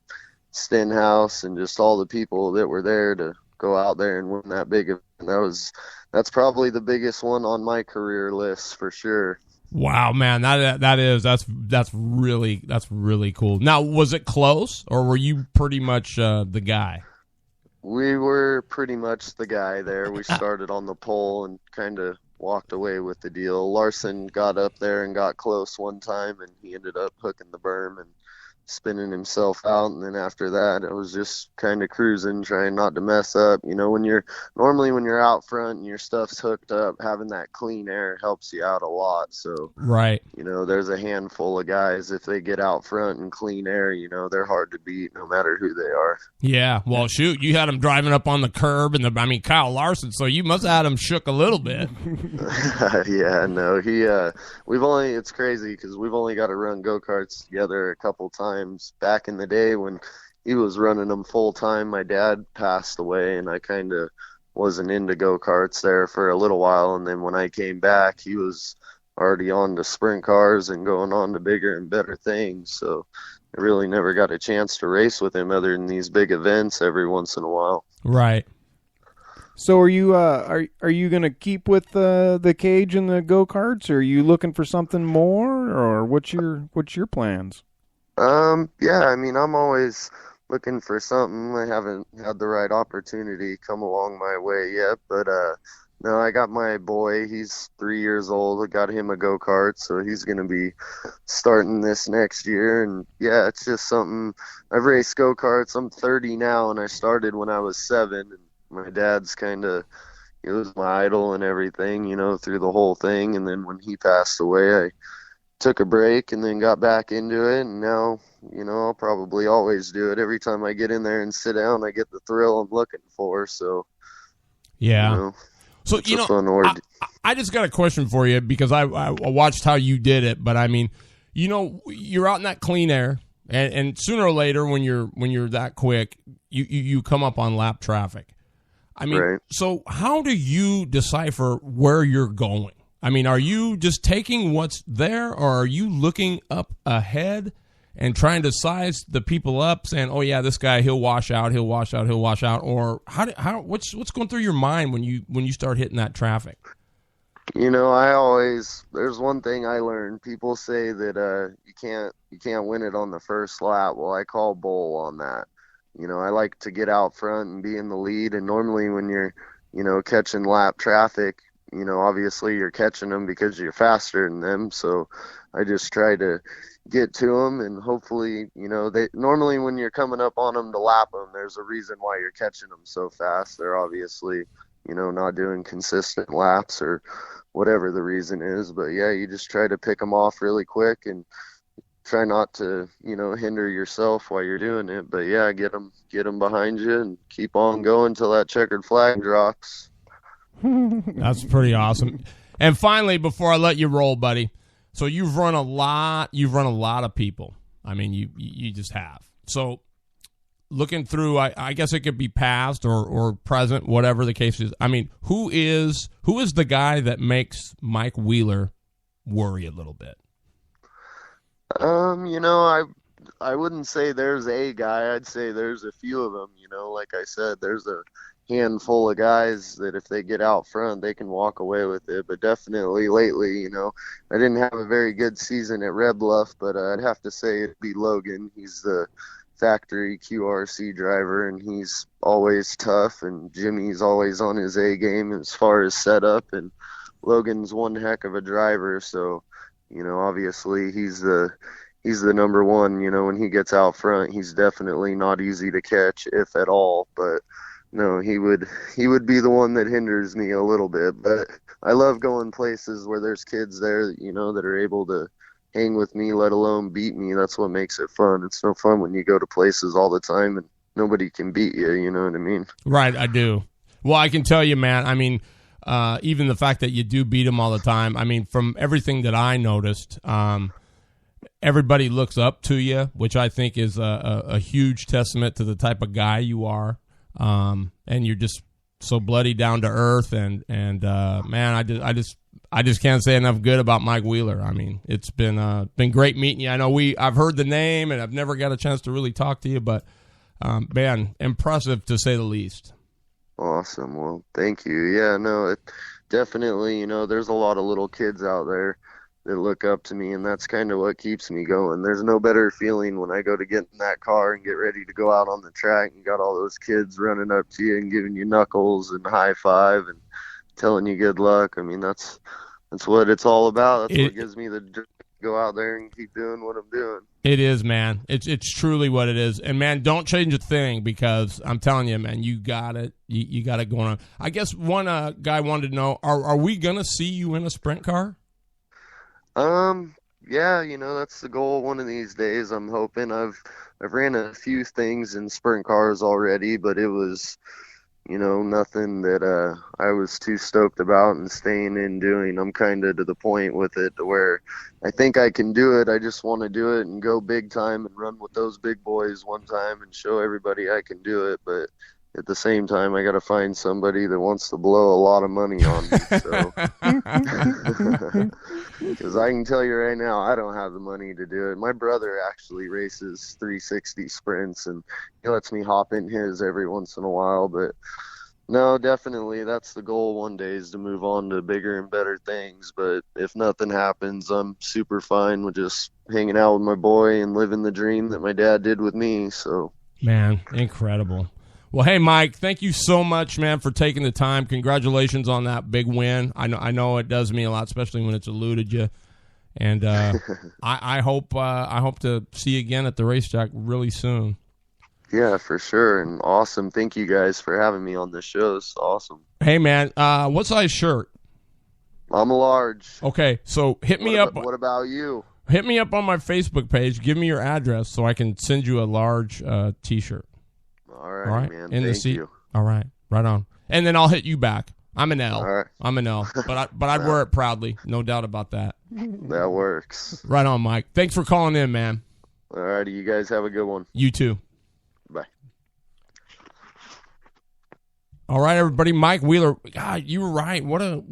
Stenhouse and just all the people that were there to go out there and win that big event. That's probably the biggest one on my career list for sure. Wow, man, that's really cool. Now, was it close, or were you pretty much the guy? We were pretty much the guy there. We started on the pole and kind of walked away with the deal. Larson got up there and got close one time, and he ended up hooking the berm and spinning himself out. And then after that, it was just kind of cruising, trying not to mess up. When you're out front and your stuff's hooked up, having that clean air helps you out a lot. So right, there's a handful of guys, if they get out front and clean air, they're hard to beat no matter who they are. Yeah, well, shoot, you had him driving up on the curb, and Kyle Larson, so you must have had him shook a little bit. Yeah, no, it's crazy because we've only got to run go-karts together a couple times. Back in the day when he was running them full time, my dad passed away, and I kind of wasn't into go-karts there for a little while. And then when I came back, he was already on to sprint cars and going on to bigger and better things. So I really never got a chance to race with him other than these big events every once in a while. Right. So are you going to keep with the cage and the go-karts, or are you looking for something more, or what's your plans? Yeah, I'm always looking for something. I haven't had the right opportunity come along my way yet, but No, I got my boy. He's 3 years old. I got him a go-kart, so he's going to be starting this next year. And yeah, it's just something. I've raced go-karts. I'm 30 now, and I started when I was 7. And my dad's he was my idol and everything, through the whole thing. And then when he passed away, I took a break and then got back into it. And now, I'll probably always do it. Every time I get in there and sit down, I get the thrill I'm looking for. So, yeah. So, I just got a question for you because I watched how you did it. But, I mean, you're out in that clean air. And sooner or later, when you're that quick, you come up on lap traffic. I mean, right. So how do you decipher where you're going? I mean, are you just taking what's there, or are you looking up ahead and trying to size the people up, saying, "Oh yeah, this guy, he'll wash out, or what's going through your mind when you start hitting that traffic? There's one thing I learned. People say that you can't win it on the first lap. Well, I call bull on that. I like to get out front and be in the lead. And normally when you're, catching lap traffic, obviously you're catching them because you're faster than them. So I just try to get to them, and hopefully, they normally when you're coming up on them to lap them, there's a reason why you're catching them so fast. They're obviously, not doing consistent laps or whatever the reason is. But yeah, you just try to pick them off really quick and try not to, hinder yourself while you're doing it. But yeah, get them behind you and keep on going till that checkered flag drops. That's pretty awesome. And finally, before I let you roll, buddy, so you've run a lot of people. I mean, you just have. So looking through, I guess it could be past or present, whatever the case is. I mean, who is the guy that makes Mike Wheeler worry a little bit? I wouldn't say there's a guy. I'd say there's a few of them. Like I said, there's a handful of guys that if they get out front, they can walk away with it. But definitely lately, I didn't have a very good season at Red Bluff, but I'd have to say it'd be Logan. He's the factory QRC driver, and he's always tough, and Jimmy's always on his A game as far as setup, and Logan's one heck of a driver. So, obviously he's the number one. When he gets out front, he's definitely not easy to catch, if at all. But no, he would be the one that hinders me a little bit. But I love going places where there's kids there, that are able to hang with me, let alone beat me. That's what makes it fun. It's no fun when you go to places all the time and nobody can beat you. You know what I mean? Right, I do. Well, I can tell you, man. I mean, even the fact that you do beat them all the time. I mean, from everything that I noticed, everybody looks up to you, which I think is a huge testament to the type of guy you are. And you're just so bloody down to earth, and man, I just can't say enough good about Mike Wheeler. I mean, it's been great meeting you. I know I've heard the name, and I've never got a chance to really talk to you, but man, impressive to say the least. Awesome. Well, thank you. Yeah, no, it definitely, there's a lot of little kids out there that look up to me, and that's kind of what keeps me going. There's no better feeling when I go to get in that car and get ready to go out on the track, and you got all those kids running up to you and giving you knuckles and high five and telling you good luck. I mean, that's what it's all about. That's what gives me the drive to go out there and keep doing what I'm doing. It is, man. It's truly what it is. And, man, don't change a thing, because I'm telling you, man, you got it. You got it going on. I guess one guy wanted to know, are we going to see you in a sprint car? Yeah, that's the goal one of these days. I'm hoping. I've ran a few things in sprint cars already, but it was, nothing that I was too stoked about and staying in doing. I'm kind of to the point with it to where I think I can do it. I just want to do it and go big time and run with those big boys one time and show everybody I can do it. But at the same time, I got to find somebody that wants to blow a lot of money on me. So, because I can tell you right now, I don't have the money to do it. My brother actually races 360 sprints, and he lets me hop in his every once in a while. But no, definitely, that's the goal one day, is to move on to bigger and better things. But if nothing happens, I'm super fine with just hanging out with my boy and living the dream that my dad did with me. So, man, incredible. Well, hey, Mike, thank you so much, man, for taking the time. Congratulations on that big win. I know it does mean a lot, especially when it's eluded you. And I hope to see you again at the racetrack really soon. Yeah, for sure. And awesome. Thank you guys for having me on this show. It's awesome. Hey, man, what size shirt? I'm a large. Okay, so hit me up. What about you? Hit me up on my Facebook page. Give me your address so I can send you a large T-shirt. All right, man. Thank you. All right, right on. And then I'll hit you back. I'm an L. All right. I'm an L, but I'd wear it proudly. No doubt about that. That works. Right on, Mike. Thanks for calling in, man. All righty, you guys have a good one. You too. Bye. All right, everybody. Mike Wheeler. God, you were right. What a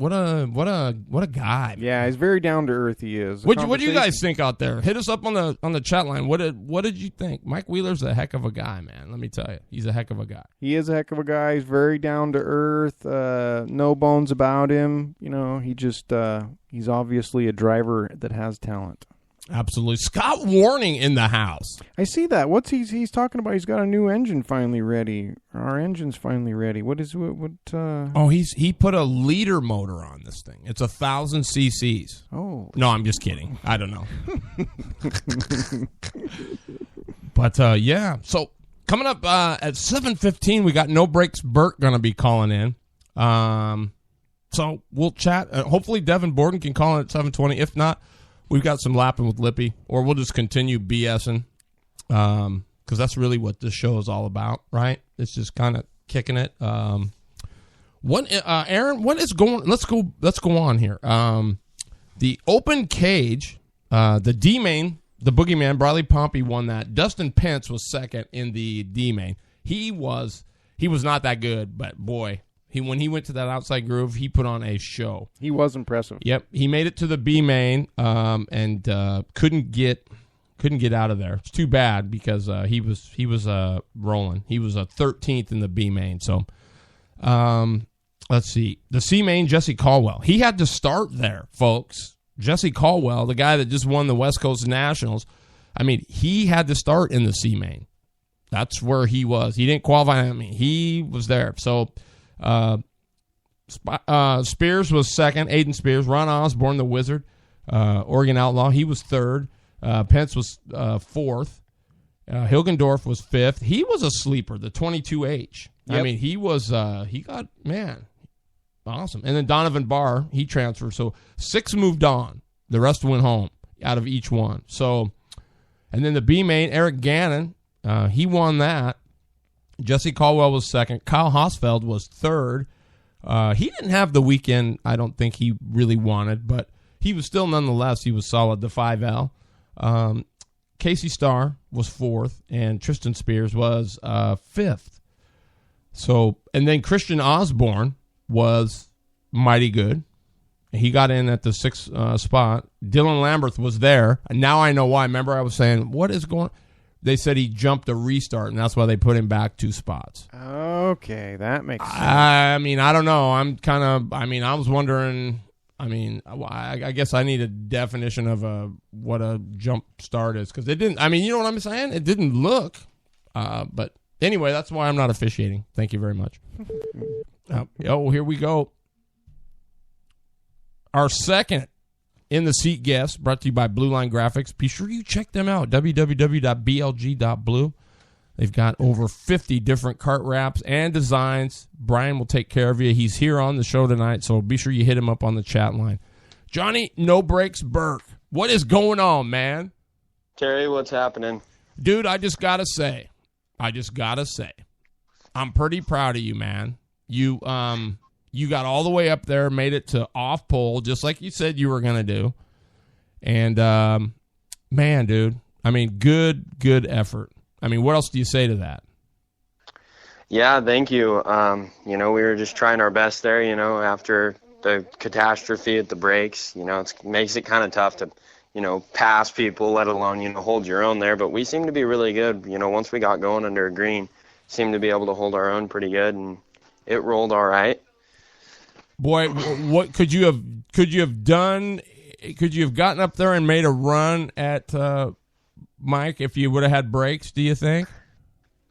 guy. Yeah, he's very down to earth. He is. What do you guys think out there? Hit us up on the chat line. What did you think? Mike Wheeler's a heck of a guy, man. Let me tell you, he's a heck of a guy. He is a heck of a guy. He's very down to earth. No bones about him. You know, he's obviously a driver that has talent. Absolutely. Scott Warning in the house. I see that. What's he's talking about? He's got a new engine finally ready. Our engine's finally ready. What? Oh, he put a liter motor on this thing. It's 1,000 cc's. Oh. No, I'm just kidding. I don't know. But yeah. So coming up at 7:15, we got No Brakes Burke going to be calling in. So we'll chat. Hopefully Devin Borden can call in at 7:20. If not, we've got some lapping with Lippy, or we'll just continue BSing, because that's really what this show is all about, right? It's just kind of kicking it. Aaron, what is going? Let's go on here. The open cage, the D main, the Boogeyman, Briley Pompey won that. Dustin Pence was second in the D main. He was not that good, but boy. When he went to that outside groove, he put on a show. He was impressive. Yep, he made it to the B main and couldn't get out of there. It's too bad because he was rolling. He was 13th in the B main. So let's see, the C main, Jesse Caldwell. He had to start there, folks. Jesse Caldwell, the guy that just won the West Coast Nationals. I mean, he had to start in the C main. That's where he was. He didn't qualify. I mean, he was there. So. Spears was second. Aiden Spears. Ron Osborne, the Wizard, Oregon Outlaw, he was third. Pence was fourth. Hilgendorf was fifth. He was a sleeper, the 22H. Yep. I mean, he was. He got awesome. And then Donovan Barr, he transferred. So 6 moved on. The rest went home out of each one. So, and then the B main, Eric Gannon, he won that. Jesse Caldwell was second. Kyle Hosfeld was third. He didn't have the weekend I don't think he really wanted, but he was still nonetheless, he was solid, the 5L. Casey Starr was fourth, and Tristan Spears was fifth. So, and then Christian Osborne was mighty good. He got in at the sixth spot. Dylan Lamberth was there. And now I know why. Remember I was saying, what is going on? They said he jumped a restart, and that's why they put him back 2 spots. Okay, that makes sense. I mean, I don't know. I was wondering. I mean, I guess I need a definition of what a jump start is, because it didn't. I mean, you know what I'm saying? It didn't look. But anyway, that's why I'm not officiating. Thank you very much. Here we go. Our second in the seat guest, brought to you by Blue Line Graphics. Be sure you check them out, www.blg.blue. They've got over 50 different cart wraps and designs. Brian will take care of you. He's here on the show tonight, so be sure you hit him up on the chat line. Johnny No Brakes Burke, what is going on, man? Terry, what's happening? Dude, I just got to say, I'm pretty proud of you, man. You got all the way up there, made it to off pole, just like you said you were going to do. And, man, dude, I mean, good effort. I mean, what else do you say to that? Yeah, thank you. We were just trying our best there, after the catastrophe at the brakes. It makes it kind of tough to, pass people, let alone, hold your own there. But we seemed to be really good. Once we got going under a green, seemed to be able to hold our own pretty good, and it rolled all right. Boy, what could you have done? Could you have gotten up there and made a run at Mike if you would have had brakes, do you think?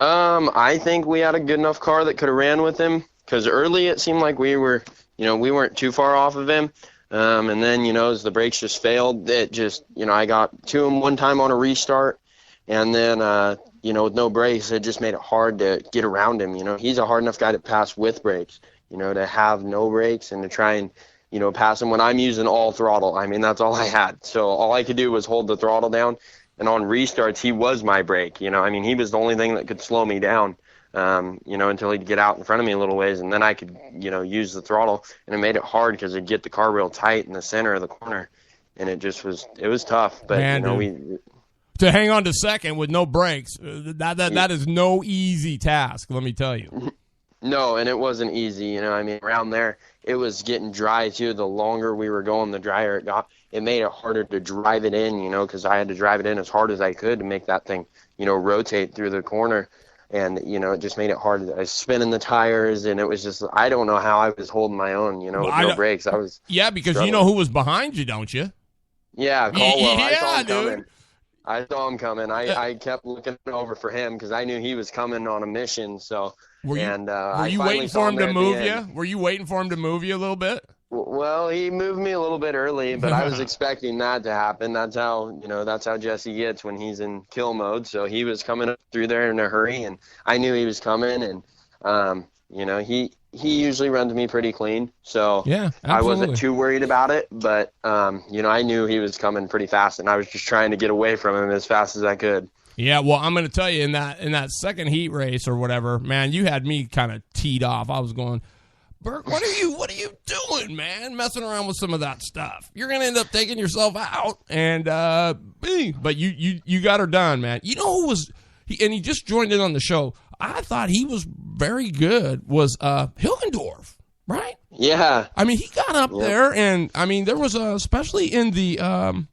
I think we had a good enough car that could have ran with him, because early it seemed like we weren't too far off of him. And then, as the brakes just failed, it just, I got to him one time on a restart, and then, with no brakes, it just made it hard to get around him. He's a hard enough guy to pass with brakes, to have no brakes and to try and, pass him when I'm using all throttle. I mean, that's all I had. So all I could do was hold the throttle down. And on restarts, he was my brake. He was the only thing that could slow me down, until he'd get out in front of me a little ways. And then I could, use the throttle. And it made it hard because it'd get the car real tight in the center of the corner. And it was tough. But, Man, to hang on to second with no brakes, that is no easy task, let me tell you. No, and it wasn't easy. Around there, it was getting dry, too. The longer we were going, the drier it got. It made it harder to drive it in, because I had to drive it in as hard as I could to make that thing, rotate through the corner. And, it just made it hard. I was spinning the tires, and it was just, I don't know how I was holding my own, with no brakes. I was because struggling. you know who was behind you, don't you? Yeah, Caldwell. Yeah, I saw him dude. coming. I saw him coming. I kept looking over for him because I knew he was coming on a mission. So, were you I waiting for him to move you? end. Were you waiting for him to move you a little bit? Well, he moved me a little bit early, but I was expecting that to happen. That's how Jesse gets when he's in kill mode. So he was coming up through there in a hurry, and I knew he was coming. And he usually runs me pretty clean, so yeah, I wasn't too worried about it. But I knew he was coming pretty fast, and I was just trying to get away from him as fast as I could. Yeah, well, I'm going to tell you, in that second heat race or whatever, man, you had me kind of teed off. I was going, Burke, what are you doing, man? Messing around with some of that stuff. You're going to end up taking yourself out, and but you got her done, man. You know who was, and he just joined in on the show. I thought he was very good. Was Hilgendorf, right? Yeah. I mean, he got up there, and I mean, there was especially in the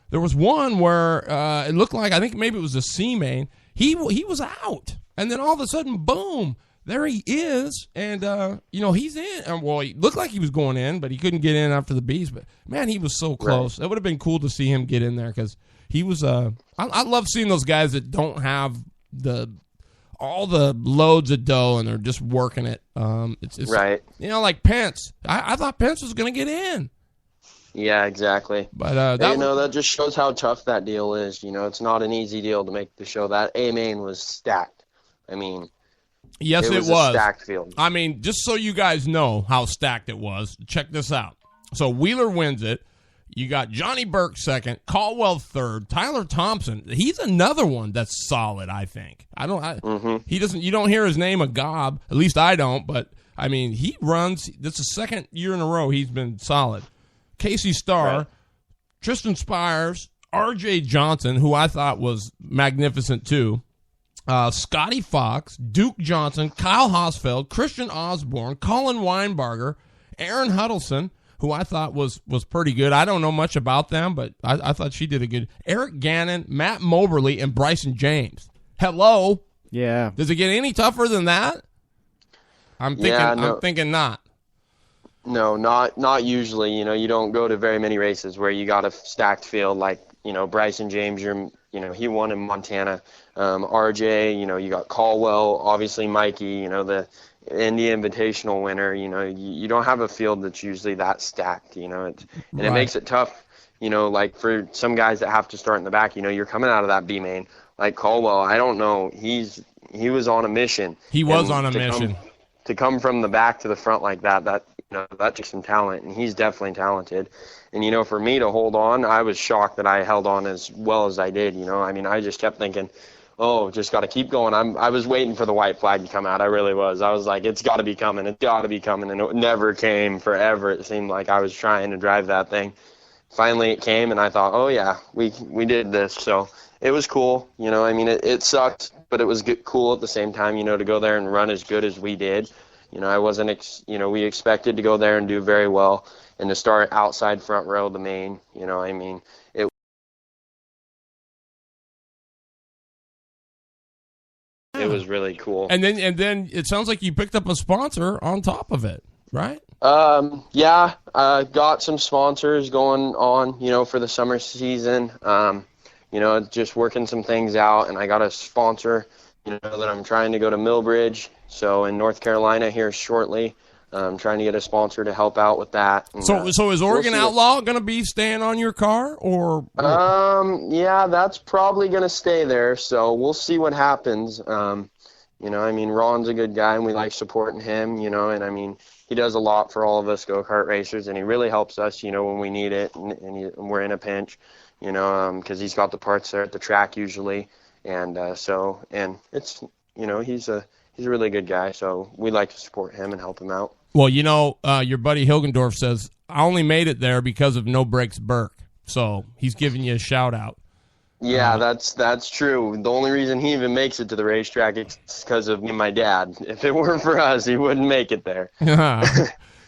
there was one where it looked like, I think maybe it was a C main. He was out, and then all of a sudden, boom, there he is, and he's in. And well, he looked like he was going in, but he couldn't get in after the beast. But man, he was so close. Right. It would have been cool to see him get in there because he was. I love seeing those guys that don't have all the loads of dough and they're just working it. It's right. Like Pence. I thought Pence was going to get in. Yeah, exactly. But that just shows how tough that deal is. It's not an easy deal to make the show. That A main was stacked. I mean, yes, it was a stacked field. I mean, just so you guys know how stacked it was, check this out. So Wheeler wins it. You got Johnny Burke second, Caldwell third, Tyler Thompson. He's another one that's solid, I think. He doesn't. You don't hear his name a gob. At least I don't. But I mean, he runs. This is the second year in a row he's been solid. Casey Starr, right. Tristan Spires, R.J. Johnson, who I thought was magnificent too. Scotty Fox, Duke Johnson, Kyle Hosfeld, Christian Osborne, Colin Weinbarger, Aaron Huddleston, who I thought was pretty good. I don't know much about them, but I thought she did a good. Eric Gannon, Matt Moberly, and Bryson James. Hello. Yeah. Does it get any tougher than that? I'm thinking not. No, not usually. You don't go to very many races where you got a stacked field like, Bryson James, he won in Montana. RJ, you got Caldwell, obviously Mikey, the Indy Invitational winner. You don't have a field that's usually that stacked, it makes it tough, like for some guys that have to start in the back, you're coming out of that B main. Like Caldwell, I don't know, he was on a mission. He was on a mission. To come from the back to the front like that takes some talent, and he's definitely talented. And, for me to hold on, I was shocked that I held on as well as I did, I just kept thinking, oh, just got to keep going. I was waiting for the white flag to come out. I really was. I was like, it's got to be coming. It's got to be coming. And it never came forever. It seemed like I was trying to drive that thing. Finally it came, and I thought, oh, yeah, we did this. So it was cool. It sucked, but it was cool at the same time, to go there and run as good as we did. I wasn't, we expected to go there and do very well, and to start outside front row of the main, it was really cool. And then it sounds like you picked up a sponsor on top of it, right? Yeah, got some sponsors going on, for the summer season. Just working some things out, and I got a sponsor you know that I'm trying to go to Millbridge, so in North Carolina here shortly. I'm trying to get a sponsor to help out with that. And, so is Oregon Outlaw going to be staying on your car, or? Yeah, that's probably going to stay there. So we'll see what happens. You know, I mean, Ron's a good guy, and we like supporting him. You know, and I mean, he does a lot for all of us go-kart racers, and he really helps us. You know, when we need it, and we're in a pinch. You know, because he's got the parts there at the track usually, and and it's, you know, he's a really good guy. So we like to support him and help him out. Well, you know, your buddy Hilgendorf says, I only made it there because of No Brakes Burke. So he's giving you a shout-out. Yeah, that's true. The only reason he even makes it to the racetrack is because of me and my dad. If it weren't for us, he wouldn't make it there.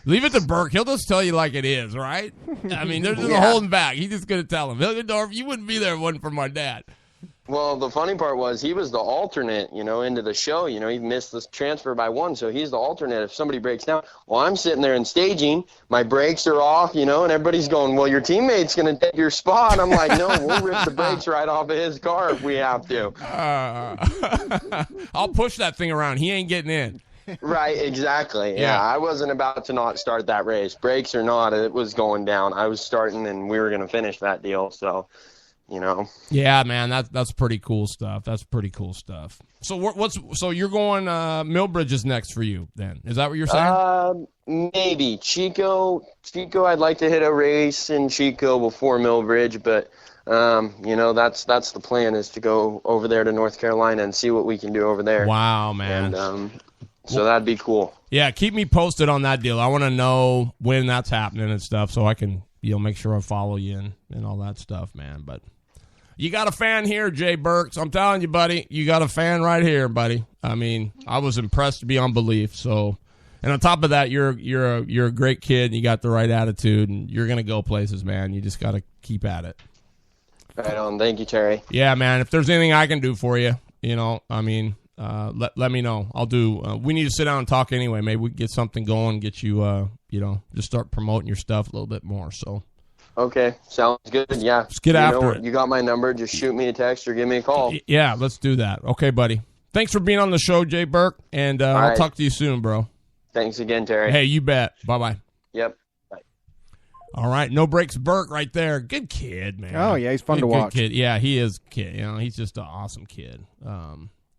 Leave it to Burke. He'll just tell you like it is, right? I mean, there's no holding back. He's just going to tell him, Hilgendorf, you wouldn't be there if it wasn't for my dad. Well, the funny part was he was the alternate, you know, into the show. You know, he missed the transfer by one, so he's the alternate if somebody breaks down. Well, I'm sitting there in staging. My brakes are off, you know, and everybody's going, well, your teammate's going to take your spot. I'm like, no, we'll rip the brakes right off of his car if we have to. I'll push that thing around. He ain't getting in. Right, exactly. Yeah, I wasn't about to not start that race. Brakes or not, it was going down. I was starting, and we were going to finish that deal, so... You know. Yeah, man, that's pretty cool stuff. That's pretty cool stuff. So so you're going Millbridge is next for you then? Is that what you're saying? Maybe Chico. I'd like to hit a race in Chico before Millbridge, but you know, that's the plan, is to go over there to North Carolina and see what we can do over there. Wow, man. And so that'd be cool. Yeah, keep me posted on that deal. I want to know when that's happening and stuff, so I can, you know, make sure I follow you and all that stuff, man. But you got a fan here, Jay Burks. I'm telling you, buddy, you got a fan right here, buddy. I mean, I was impressed beyond belief. So, and on top of that, you're a great kid, and you got the right attitude, and you're gonna go places, man. You just got to keep at it. Right on. Thank you, Terry. Yeah, man. If there's anything I can do for you, you know, I mean, let me know. I'll do. We need to sit down and talk anyway. Maybe we can get something going, get you, you know, just start promoting your stuff a little bit more. So. Okay, sounds good. Yeah. Let's get after it. You got my number. Just shoot me a text or give me a call. Yeah, let's do that. Okay, buddy. Thanks for being on the show, Jay Burke, and I'll talk to you soon, bro. Thanks again, Terry. Hey, you bet. Bye-bye. Yep. Bye. All right, No Brakes Burke right there. Good kid, man. Oh, yeah, he's fun to watch. Kid. Yeah, he is a kid. You know, he's just an awesome kid.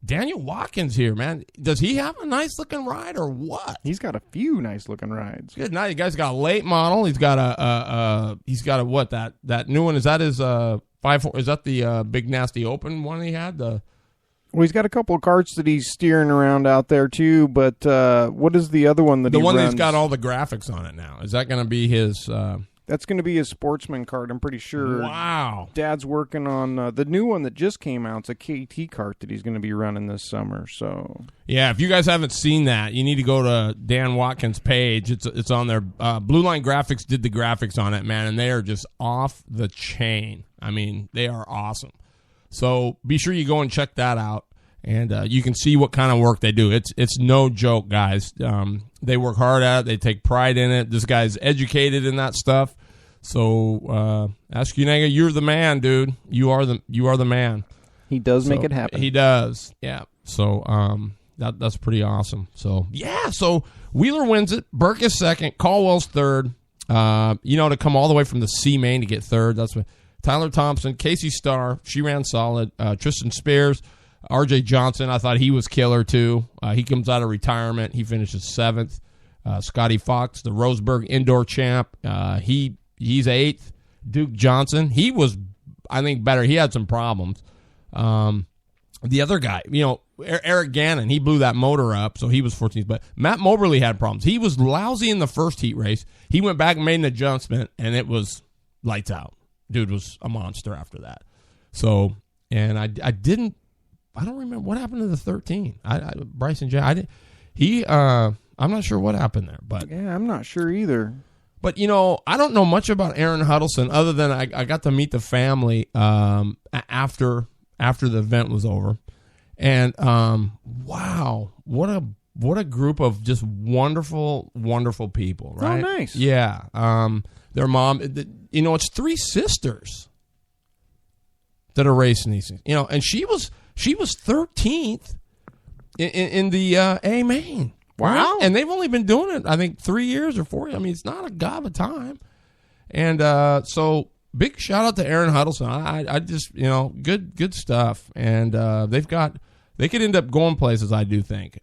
Daniel Watkins here, man. Does he have a nice-looking ride or what? He's got a few nice-looking rides. Good night. You guys got a late model. He's got a what, that new one? Is that his 5.4? Is that the Big Nasty Open one he had? Well, he's got a couple of carts that he's steering around out there too. But what is the other one that he runs? The one that's got all the graphics on it now. Is that going to be his? That's going to be his sportsman cart, I'm pretty sure. Wow. Dad's working on the new one that just came out. It's a KT cart that he's going to be running this summer. So yeah, if you guys haven't seen that, you need to go to Dan Watkins' page. It's on there. Blue Line Graphics did the graphics on it, man, and they are just off the chain. I mean, they are awesome. So be sure you go and check that out, and you can see what kind of work they do. It's no joke, guys. They work hard at it. They take pride in it. This guy's educated in that stuff. So, Askunega, you're the man, dude. You are the man. He does make it happen. He does, yeah. So, that's pretty awesome. So, yeah. So Wheeler wins it. Burke is second. Caldwell's third. You know, to come all the way from the C main to get third. That's what Tyler Thompson, Casey Starr. She ran solid. Tristan Spears. R.J. Johnson, I thought he was killer, too. He comes out of retirement. He finishes seventh. Scotty Fox, the Roseburg indoor champ. He's eighth. Duke Johnson, he was, I think, better. He had some problems. The other guy, you know, Eric Gannon, he blew that motor up, so he was 14th. But Matt Moberly had problems. He was lousy in the first heat race. He went back and made an adjustment, and it was lights out. Dude was a monster after that. So, and I don't remember what happened to the 13. Bryson J. I'm not sure what happened there, but yeah, I'm not sure either. But you know, I don't know much about Aaron Huddleston other than I got to meet the family after the event was over, and wow, what a group of just wonderful people, right? Oh, nice. Yeah, their mom, you know, it's three sisters that are racing these things, you know, and she was 13th in the A main. Wow. Right? And they've only been doing it, I think, 3 years or 4 years. I mean, it's not a god of a time. And so big shout out to Aaron Huddleston. I just, good stuff. And they could end up going places, I do think.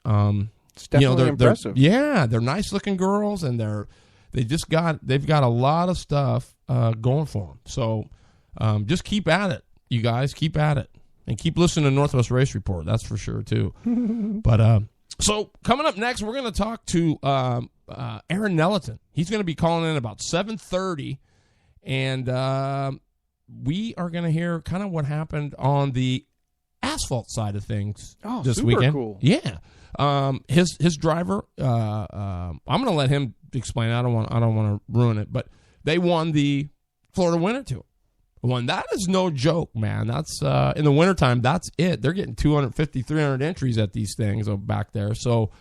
It's definitely impressive. They're nice looking girls, and they've got a lot of stuff going for them. So just keep at it, you guys. Keep at it, and keep listening to Northwest Race Report. That's for sure too. But so coming up next, we're going to talk to Aaron Neliton. He's going to be calling in about 7:30, and we are going to hear kind of what happened on the asphalt side of things this super weekend. Cool. Yeah. His driver, I'm going to let him explain. I don't want to ruin it, but they won the Florida Winter Tour. That is no joke, man. That's in the wintertime, that's it. They're getting 250, 300 entries at these things back there. So,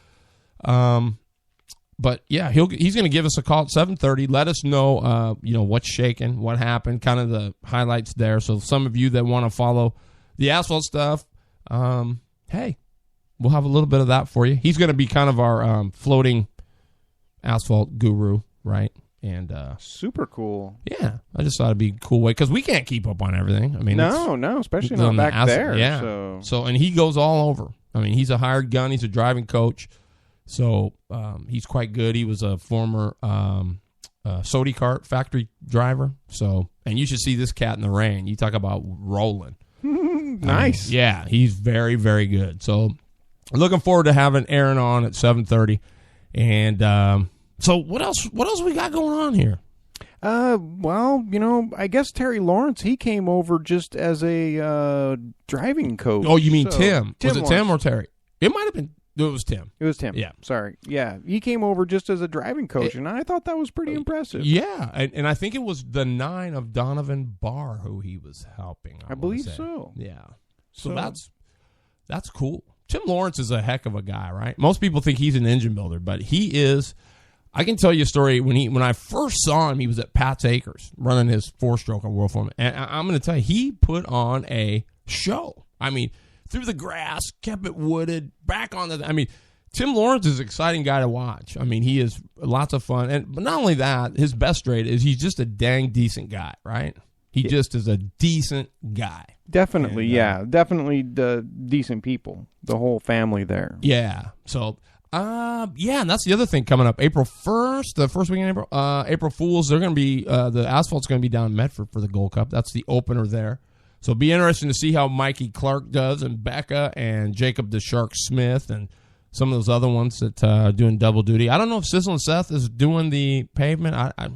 but yeah, he's going to give us a call at 7:30. Let us know, what's shaking, what happened, kind of the highlights there. So some of you that want to follow the asphalt stuff, hey, we'll have a little bit of that for you. He's going to be kind of our floating asphalt guru, right? And super cool. Yeah, I just thought it'd be a cool way because we can't keep up on everything. I mean, no, especially not back there. Yeah. So, and he goes all over. I mean, he's a hired gun. He's a driving coach. So he's quite good. He was a former Sody Kart factory driver. So, and you should see this cat in the rain. You talk about rolling. Nice. Yeah, he's very, very good. So looking forward to having Aaron on at 7:30. And so what else we got going on here? Well, I guess Terry Lawrence, he came over just as a driving coach. Oh, you mean Tim? Was it Lawrence. Tim or Terry? It might have been. It was Tim. It was Tim. Yeah. Sorry. Yeah. He came over just as a driving coach, and I thought that was pretty impressive. Yeah. And I think it was the 9 of Donovan Barr who he was helping. I believe so. Yeah. So that's cool. Tim Lawrence is a heck of a guy, right? Most people think he's an engine builder, but he is. I can tell you a story. When I first saw him, he was at Pat's Acres running his 4-stroke on World Forum. And I'm going to tell you, he put on a show. I mean, through the grass, kept it wooded, back on the. I mean, Tim Lawrence is an exciting guy to watch. I mean, he is lots of fun. But not only that, his best trait is he's just a dang decent guy, right? He just is a decent guy. Definitely, and, definitely the decent people, the whole family there. Yeah. So, and that's the other thing coming up. April 1st, the first weekend in April Fools, they're going to be, the asphalt's going to be down in Medford for the Gold Cup. That's the opener there. So it'll be interesting to see how Mikey Clark does and Becca and Jacob the Shark Smith and some of those other ones that are doing double duty. I don't know if Sizzle and Seth is doing the pavement. I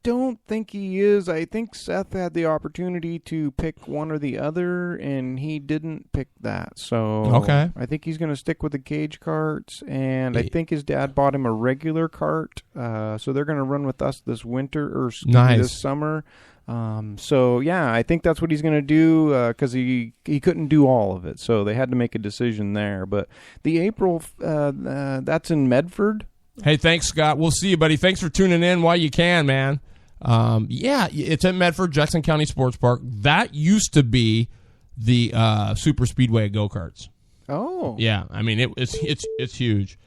don't think he is. I think Seth had the opportunity to pick one or the other, and he didn't pick that. So okay. I think he's going to stick with the cage carts, and I think his dad bought him a regular cart. So they're going to run with us this winter or this summer. So yeah, I think that's what he's going to do because he couldn't do all of it, so they had to make a decision there. But the April that's in Medford. Hey, thanks, Scott. We'll see you, buddy. Thanks for tuning in while you can, man. Yeah, it's at Medford, Jackson County Sports Park. That used to be the super speedway of go-karts. Oh. Yeah, I mean, it's huge.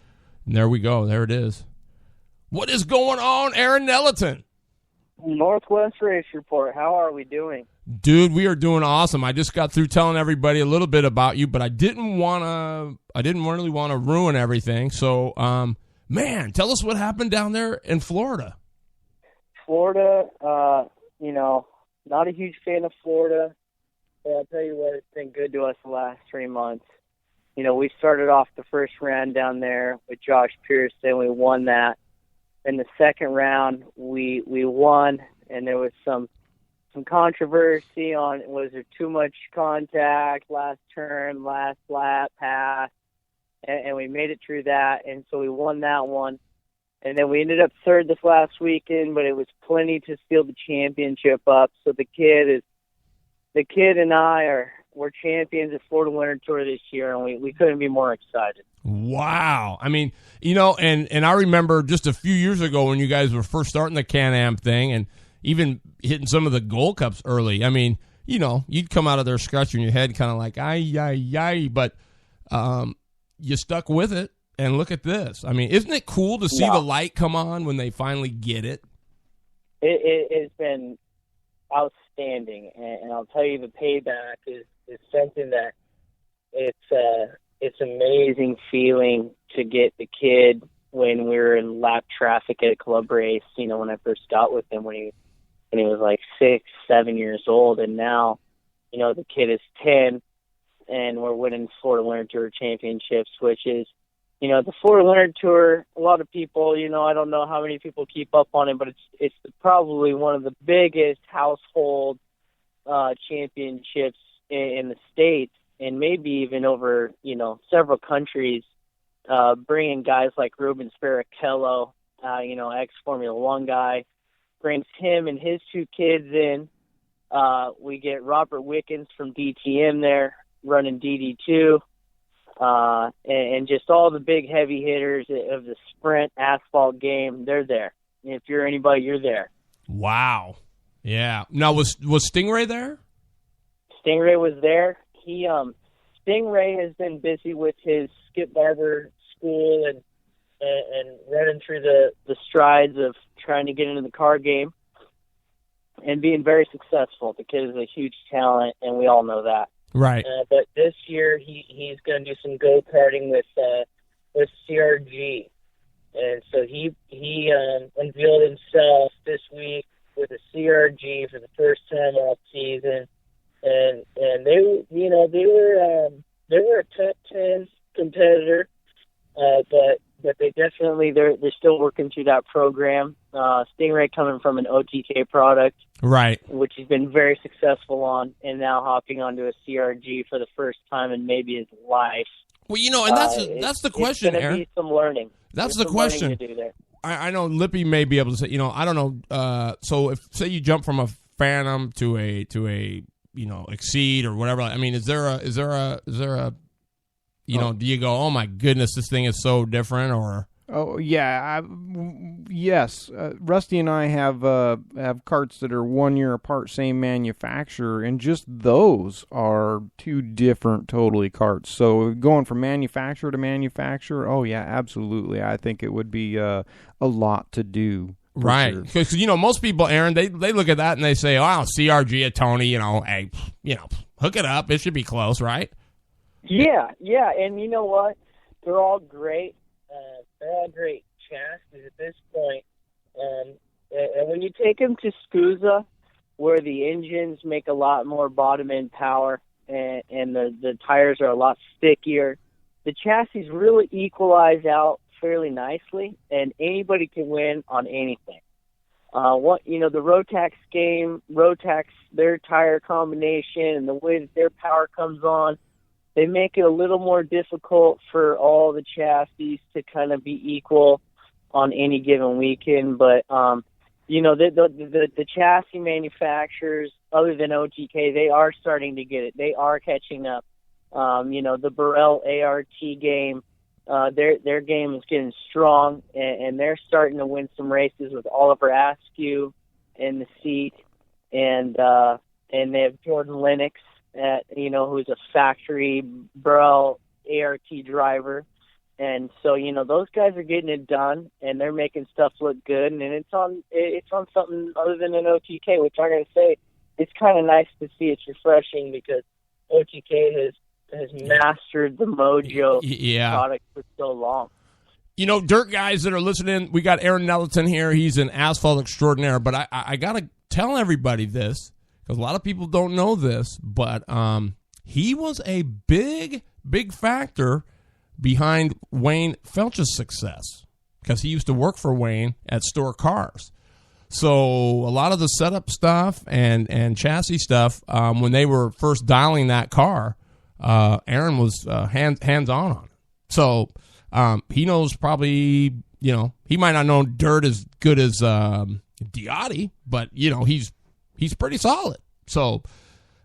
And there we go. There it is. What is going on, Aaron Neliton? Northwest Race Report. How are we doing? Dude, we are doing awesome. I just got through telling everybody a little bit about you, but I didn't really want to ruin everything. So, man, tell us what happened down there in Florida. Florida, not a huge fan of Florida, but I'll tell you what, it's been good to us the last 3 months. We started off the first round down there with Josh Pierson. We won that. In the second round, we won, and there was some controversy on was there too much contact, last turn, last lap, pass, and we made it through that, and so we won that one. And then we ended up third this last weekend, but it was plenty to steal the championship up. So the kid and we're champions at Florida Winter Tour this year, and we couldn't be more excited. Wow. I mean, and I remember just a few years ago when you guys were first starting the Can-Am thing and even hitting some of the Gold Cups early. I mean, you'd come out of there scratching your head kind of like, ay. But you stuck with it, and look at this. I mean, isn't it cool to see the light come on when they finally get it? It has been outstanding, and I'll tell you, the payback is something that it's amazing feeling to get the kid when we were in lap traffic at a club race. You know, when I first got with him when he was like 6, 7 years old, and now, you know, the kid is 10, and we're winning Florida Winter Tour championships, which is, you know, the Florida Winter Tour. A lot of people, you know, I don't know how many people keep up on it, but it's probably one of the biggest household championships in the States, and maybe even over, you know, several countries, bringing guys like Rubens Barrichello, you know, ex-Formula One guy, brings him and his 2 kids in. We get Robert Wickens from DTM there running DD2, and just all the big heavy hitters of the sprint asphalt game, they're there. If you're anybody, you're there. Wow. Yeah. Now, was Stingray there? Stingray was there. Stingray has been busy with his Skip Barber school and running through the strides of trying to get into the car game and being very successful. The kid is a huge talent, and we all know that. Right. But this year he's going to do some go-karting with CRG. And so he unveiled himself this week with a CRG for the first time all season. And they were a top 10 competitor, but they definitely they're still working through that program. Stingray coming from an OTK product, right, which he's been very successful on, and now hopping onto a CRG for the first time in maybe his life. Well, you know, and that's the question, Aaron. There's going to be some learning. That's There's the question. To do there. I know Lippy may be able to say, you know, I don't know. So if say you jump from a Phantom to a you know, Exceed or whatever. I mean, is there a you know, do you go, oh my goodness, this thing is so different, or? Oh yeah, yes. Rusty and I have carts that are 1 year apart, same manufacturer, and just those are 2 different totally carts. So going from manufacturer to manufacturer, oh yeah, absolutely. I think it would be a lot to do. Right, sure. Because you know, most people, Aaron, they look at that and they say, "Oh, CRG, a Tony, you know, hey, you know, hook it up. It should be close, right?" Yeah, and you know what? They're all great. They're all great chassis at this point. And when you take them to SCUSA, where the engines make a lot more bottom end power and the tires are a lot stickier, the chassis really equalize out fairly nicely, and anybody can win on anything. The Rotax game, their tire combination and the way that their power comes on, they make it a little more difficult for all the chassis to kind of be equal on any given weekend. But the chassis manufacturers, other than OTK, they are starting to get it. They are catching up. The Burrell ART game, their game is getting strong, and they're starting to win some races with Oliver Askew in the seat, and they have Jordan Lennox, who's a factory Burrell ART driver. And so, those guys are getting it done, and they're making stuff look good, and it's on something other than an OTK, which I'm going to say it's kind of nice to see. It's refreshing because OTK has mastered the Mojo product for so long. Dirt guys that are listening, we got Aaron Neliton here. He's an asphalt extraordinaire, but I got to tell everybody this because a lot of people don't know this, but he was a big, big factor behind Wayne Felch's success because he used to work for Wayne at Store Cars. So a lot of the setup stuff and chassis stuff, when they were first dialing that car, Aaron was hands on it. So he knows probably, he might not know dirt as good as Diotti, but he's pretty solid. So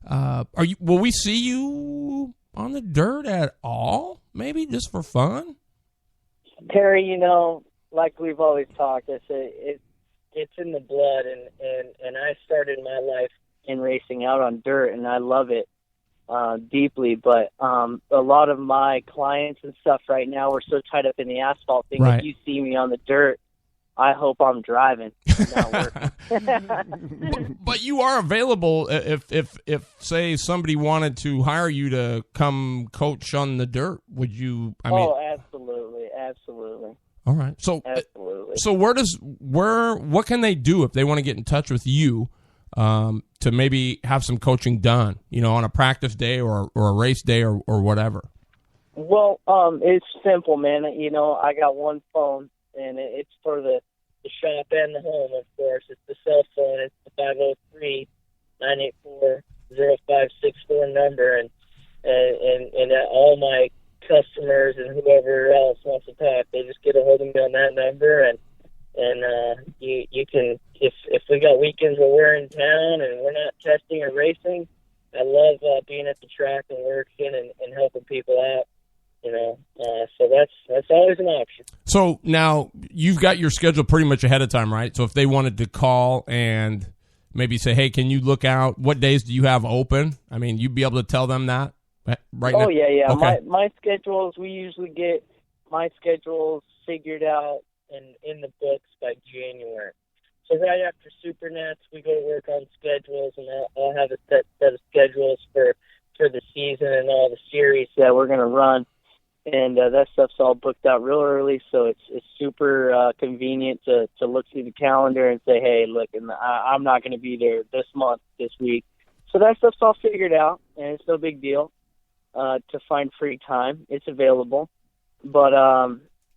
will we see you on the dirt at all? Maybe just for fun? Terry, like we've always talked, it's in the blood, and I started my life in racing out on dirt, and I love it. deeply, but a lot of my clients and stuff right now, we're so tied up in the asphalt thing. Right. If you see me on the dirt, I hope I'm driving, not working. But you are available if say somebody wanted to hire you to come coach on the dirt. Would you? I mean, absolutely. All right. Absolutely. So what can they do if they want to get in touch with you to maybe have some coaching done, on a practice day or a race day or whatever? Well, it's simple, man. I got one phone, and it's for the shop and the home, of course. It's the cell phone. It's the 503-984-0564 number, and all my customers and whoever else wants to talk, they just get a hold of me on that number, and you can, if we got weekends where we're in town and we're not testing or racing, I love being at the track and working and helping people out. So that's always an option. So now you've got your schedule pretty much ahead of time, right? So if they wanted to call and maybe say, hey, can you look out? What days do you have open? I mean, you'd be able to tell them that right now? Oh, yeah. Okay. My schedules, we usually get my schedules figured out and in the books by January. So right after Supernats, we go to work on schedules, and I'll have a set of schedules for the season and all the series that we're going to run. And that stuff's all booked out real early, so it's super convenient to look through the calendar and say, hey, look, I'm not going to be there this month, this week. So that stuff's all figured out, and it's no big deal to find free time. It's available. But,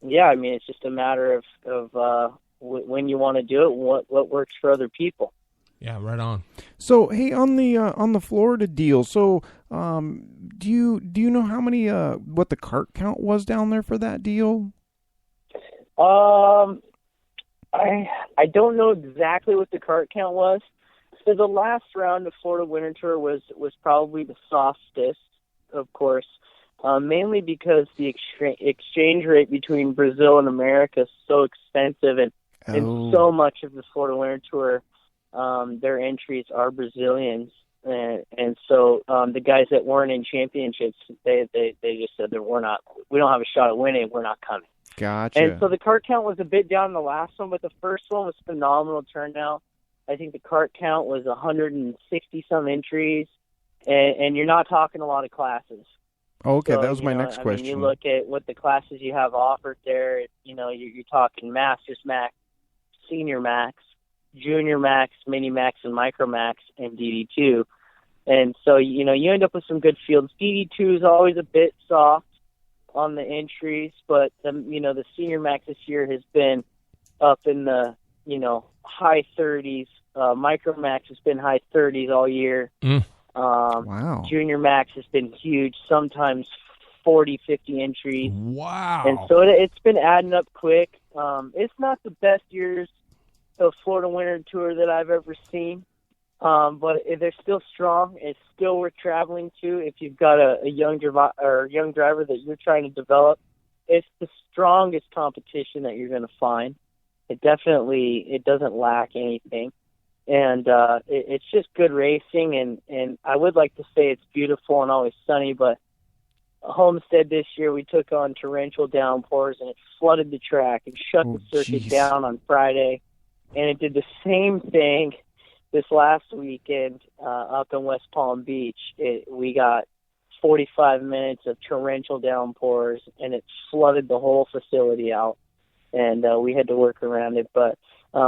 it's just a matter of when you want to do it, what works for other people. Yeah, right on. So, hey, on the Florida deal, so do you know how many what the cart count was down there for that deal? I don't know exactly what the cart count was. So the last round of Florida Winter Tour was probably the softest, of course, mainly because the exchange rate between Brazil and America is so expensive, and so much of the Florida Winter Tour, their entries are Brazilians, and so the guys that weren't in championships, they just said that we don't have a shot at winning, we're not coming. Gotcha. And so the cart count was a bit down in the last one, but the first one was phenomenal turnout. I think the cart count was 160 some entries, and you're not talking a lot of classes. Okay, so, that was my next question. You look at what the classes you have offered there. You're talking Masters Max, Senior Max, Junior Max, Mini Max, and Micro Max, and DD2. And so, you end up with some good fields. DD2 is always a bit soft on the entries, but the Senior Max this year has been up in the, high 30s. Micro Max has been high 30s all year. Wow. Junior Max has been huge, sometimes 40, 50 entries. Wow. And so it's been adding up quick. It's not the best years of Florida Winter Tour that I've ever seen, but they're still strong. It's still worth traveling to if you've got a young driver that you're trying to develop. It's the strongest competition that you're going to find. It doesn't lack anything. And it's just good racing, and I would like to say it's beautiful and always sunny, but Homestead this year we took on torrential downpours, and it flooded the track and shut the circuit down on Friday, and it did the same thing this last weekend up in West Palm Beach. We got 45 minutes of torrential downpours, and it flooded the whole facility out, and we had to work around it, but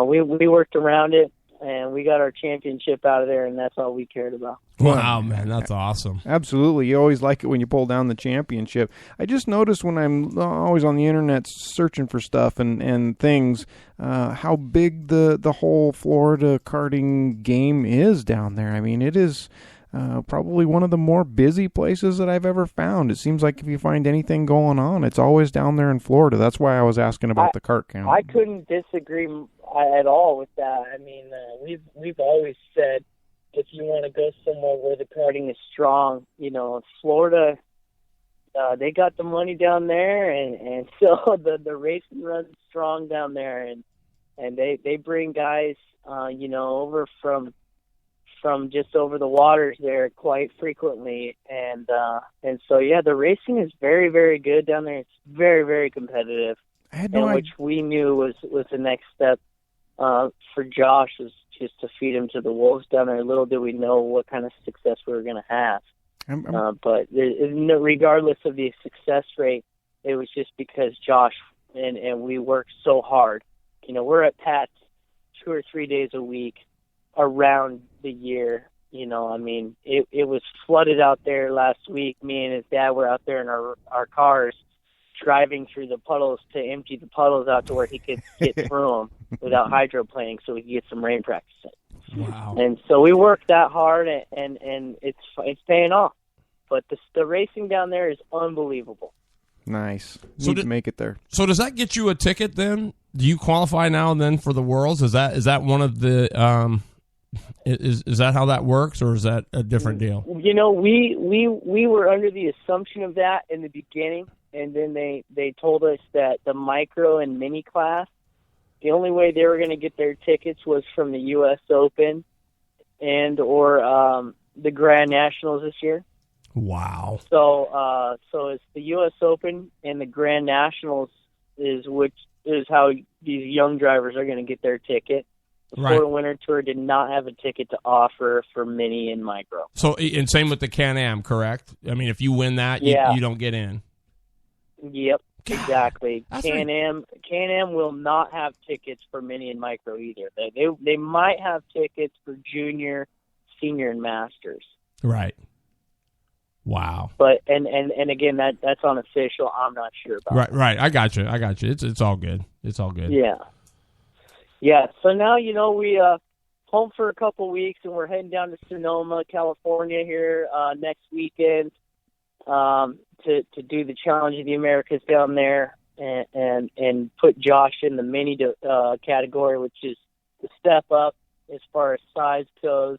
we worked around it, and we got our championship out of there, and that's all we cared about. Wow, man, that's awesome. Absolutely. You always like it when you pull down the championship. I just noticed when I'm always on the internet searching for stuff and things, how big the whole Florida karting game is down there. I mean, it is probably one of the more busy places that I've ever found. It seems like if you find anything going on, it's always down there in Florida. That's why I was asking about the kart count. I couldn't disagree at all with that. I mean, we've always said if you want to go somewhere where the karting is strong, Florida, they got the money down there, and so the racing runs strong down there, and they bring guys, over from from just over the waters there quite frequently, and so yeah, the racing is very, very good down there. It's very, very competitive, which we knew was the next step for Josh, was just to feed him to the wolves down there. Little did we know what kind of success we were going to have. But regardless of the success rate, it was just because Josh and we worked so hard. We're at Pat's 2 or 3 days a week around the year. It was flooded out there last week. Me and his dad were out there in our cars driving through the puddles to empty the puddles out to where he could get through them without hydroplaning so we could get some rain practice in. Wow. And so we worked that hard, and it's paying off. But the racing down there is unbelievable. Nice. Need to make it there. So does that get you a ticket then? Do you qualify now and then for the Worlds? Is that one of the is that how that works, or is that a different deal? We were under the assumption of that in the beginning, and then they told us that the micro and mini class, the only way they were going to get their tickets was from the U.S. Open or the Grand Nationals this year. Wow. So it's the U.S. Open and the Grand Nationals is how these young drivers are going to get their ticket. The Florida Winter Tour did not have a ticket to offer for mini and micro. So, and same with the Can-Am, correct? I mean, if you win that, you don't get in. Yep, God, exactly. Can-Am will not have tickets for mini and micro either. They might have tickets for junior, senior, and masters. Right. Wow. But and again, that's unofficial. I'm not sure about. Right. I got you. It's all good. It's all good. Yeah. So now we home for a couple weeks, and we're heading down to Sonoma, California here next weekend to do the Challenge of the Americas down there, and put Josh in the mini category, which is the step up as far as size goes.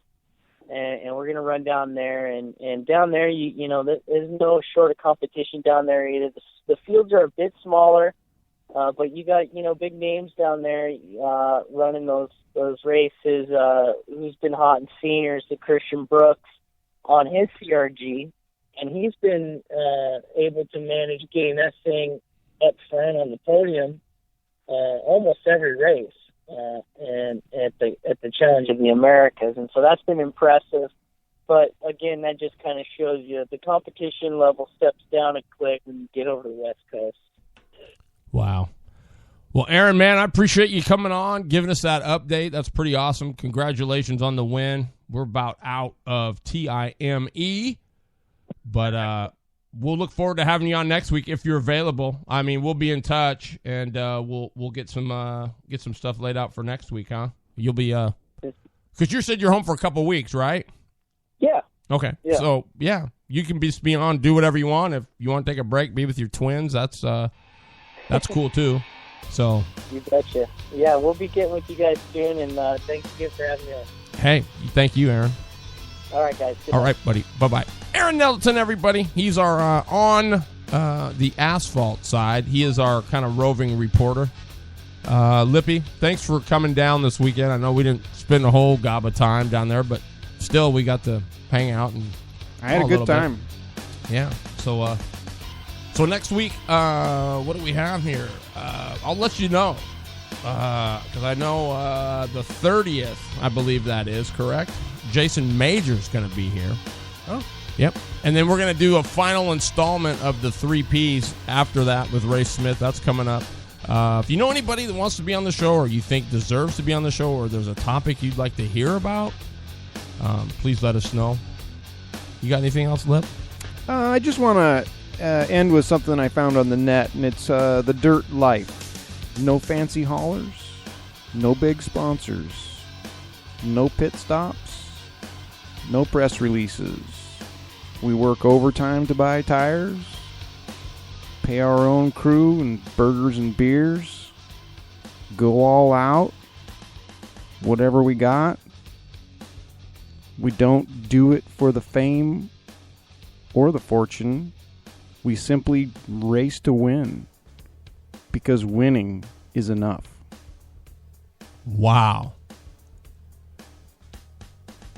And we're going to run down there, and down there, there's no short of competition down there either. The fields are a bit smaller, but you got, big names down there running those races. Who's been hot in seniors, the Christian Brooks on his CRG, and he's been able to manage getting that thing up front on the podium almost every race. And at the Challenge of the Americas, and so that's been impressive. But again, that just kind of shows you the competition level steps down a click when you get over to the West Coast. Wow. Well, Aaron, man, I appreciate you coming on, giving us that update. That's pretty awesome. Congratulations on the win. We're about out of TIME, but we'll look forward to having you on next week if you're available. I mean, we'll be in touch, and we'll get some stuff laid out for next week, huh? You'll be because you said you're home for a couple weeks, right? Yeah. Okay. Yeah. So you can be on, do whatever you want. If you want to take a break, be with your twins. That's cool too. So you betcha. Yeah, we'll be getting with you guys soon, and thanks again for having me on. Hey, thank you, Aaron. All right, guys. All right, buddy. Bye-bye. Aaron Neliton, everybody. He's our on the asphalt side. He is our kind of roving reporter. Lippy, thanks for coming down this weekend. I know we didn't spend a whole gob of time down there, but still we got to hang out. And I had a good time. Yeah. So next week, what do we have here? I'll let you know. Because I know the 30th, I believe that is, correct? Jason Major's going to be here. Oh. Yep. And then we're going to do a final installment of the 3 Ps after that with Ray Smith. That's coming up. If you know anybody that wants to be on the show or you think deserves to be on the show or there's a topic you'd like to hear about, please let us know. You got anything else, Lip? I just want to end with something I found on the net, and it's the dirt life. No fancy haulers, no big sponsors, no pit stops, no press releases. We work overtime to buy tires, pay our own crew and burgers and beers, go all out, whatever we got. We don't do it for the fame or the fortune. We simply race to win because winning is enough. Wow.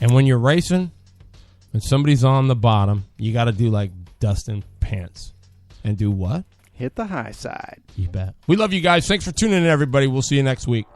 And when you're racing, when somebody's on the bottom, you got to do like Dustin Pants. And do what? Hit the high side. You bet. We love you guys. Thanks for tuning in, everybody. We'll see you next week.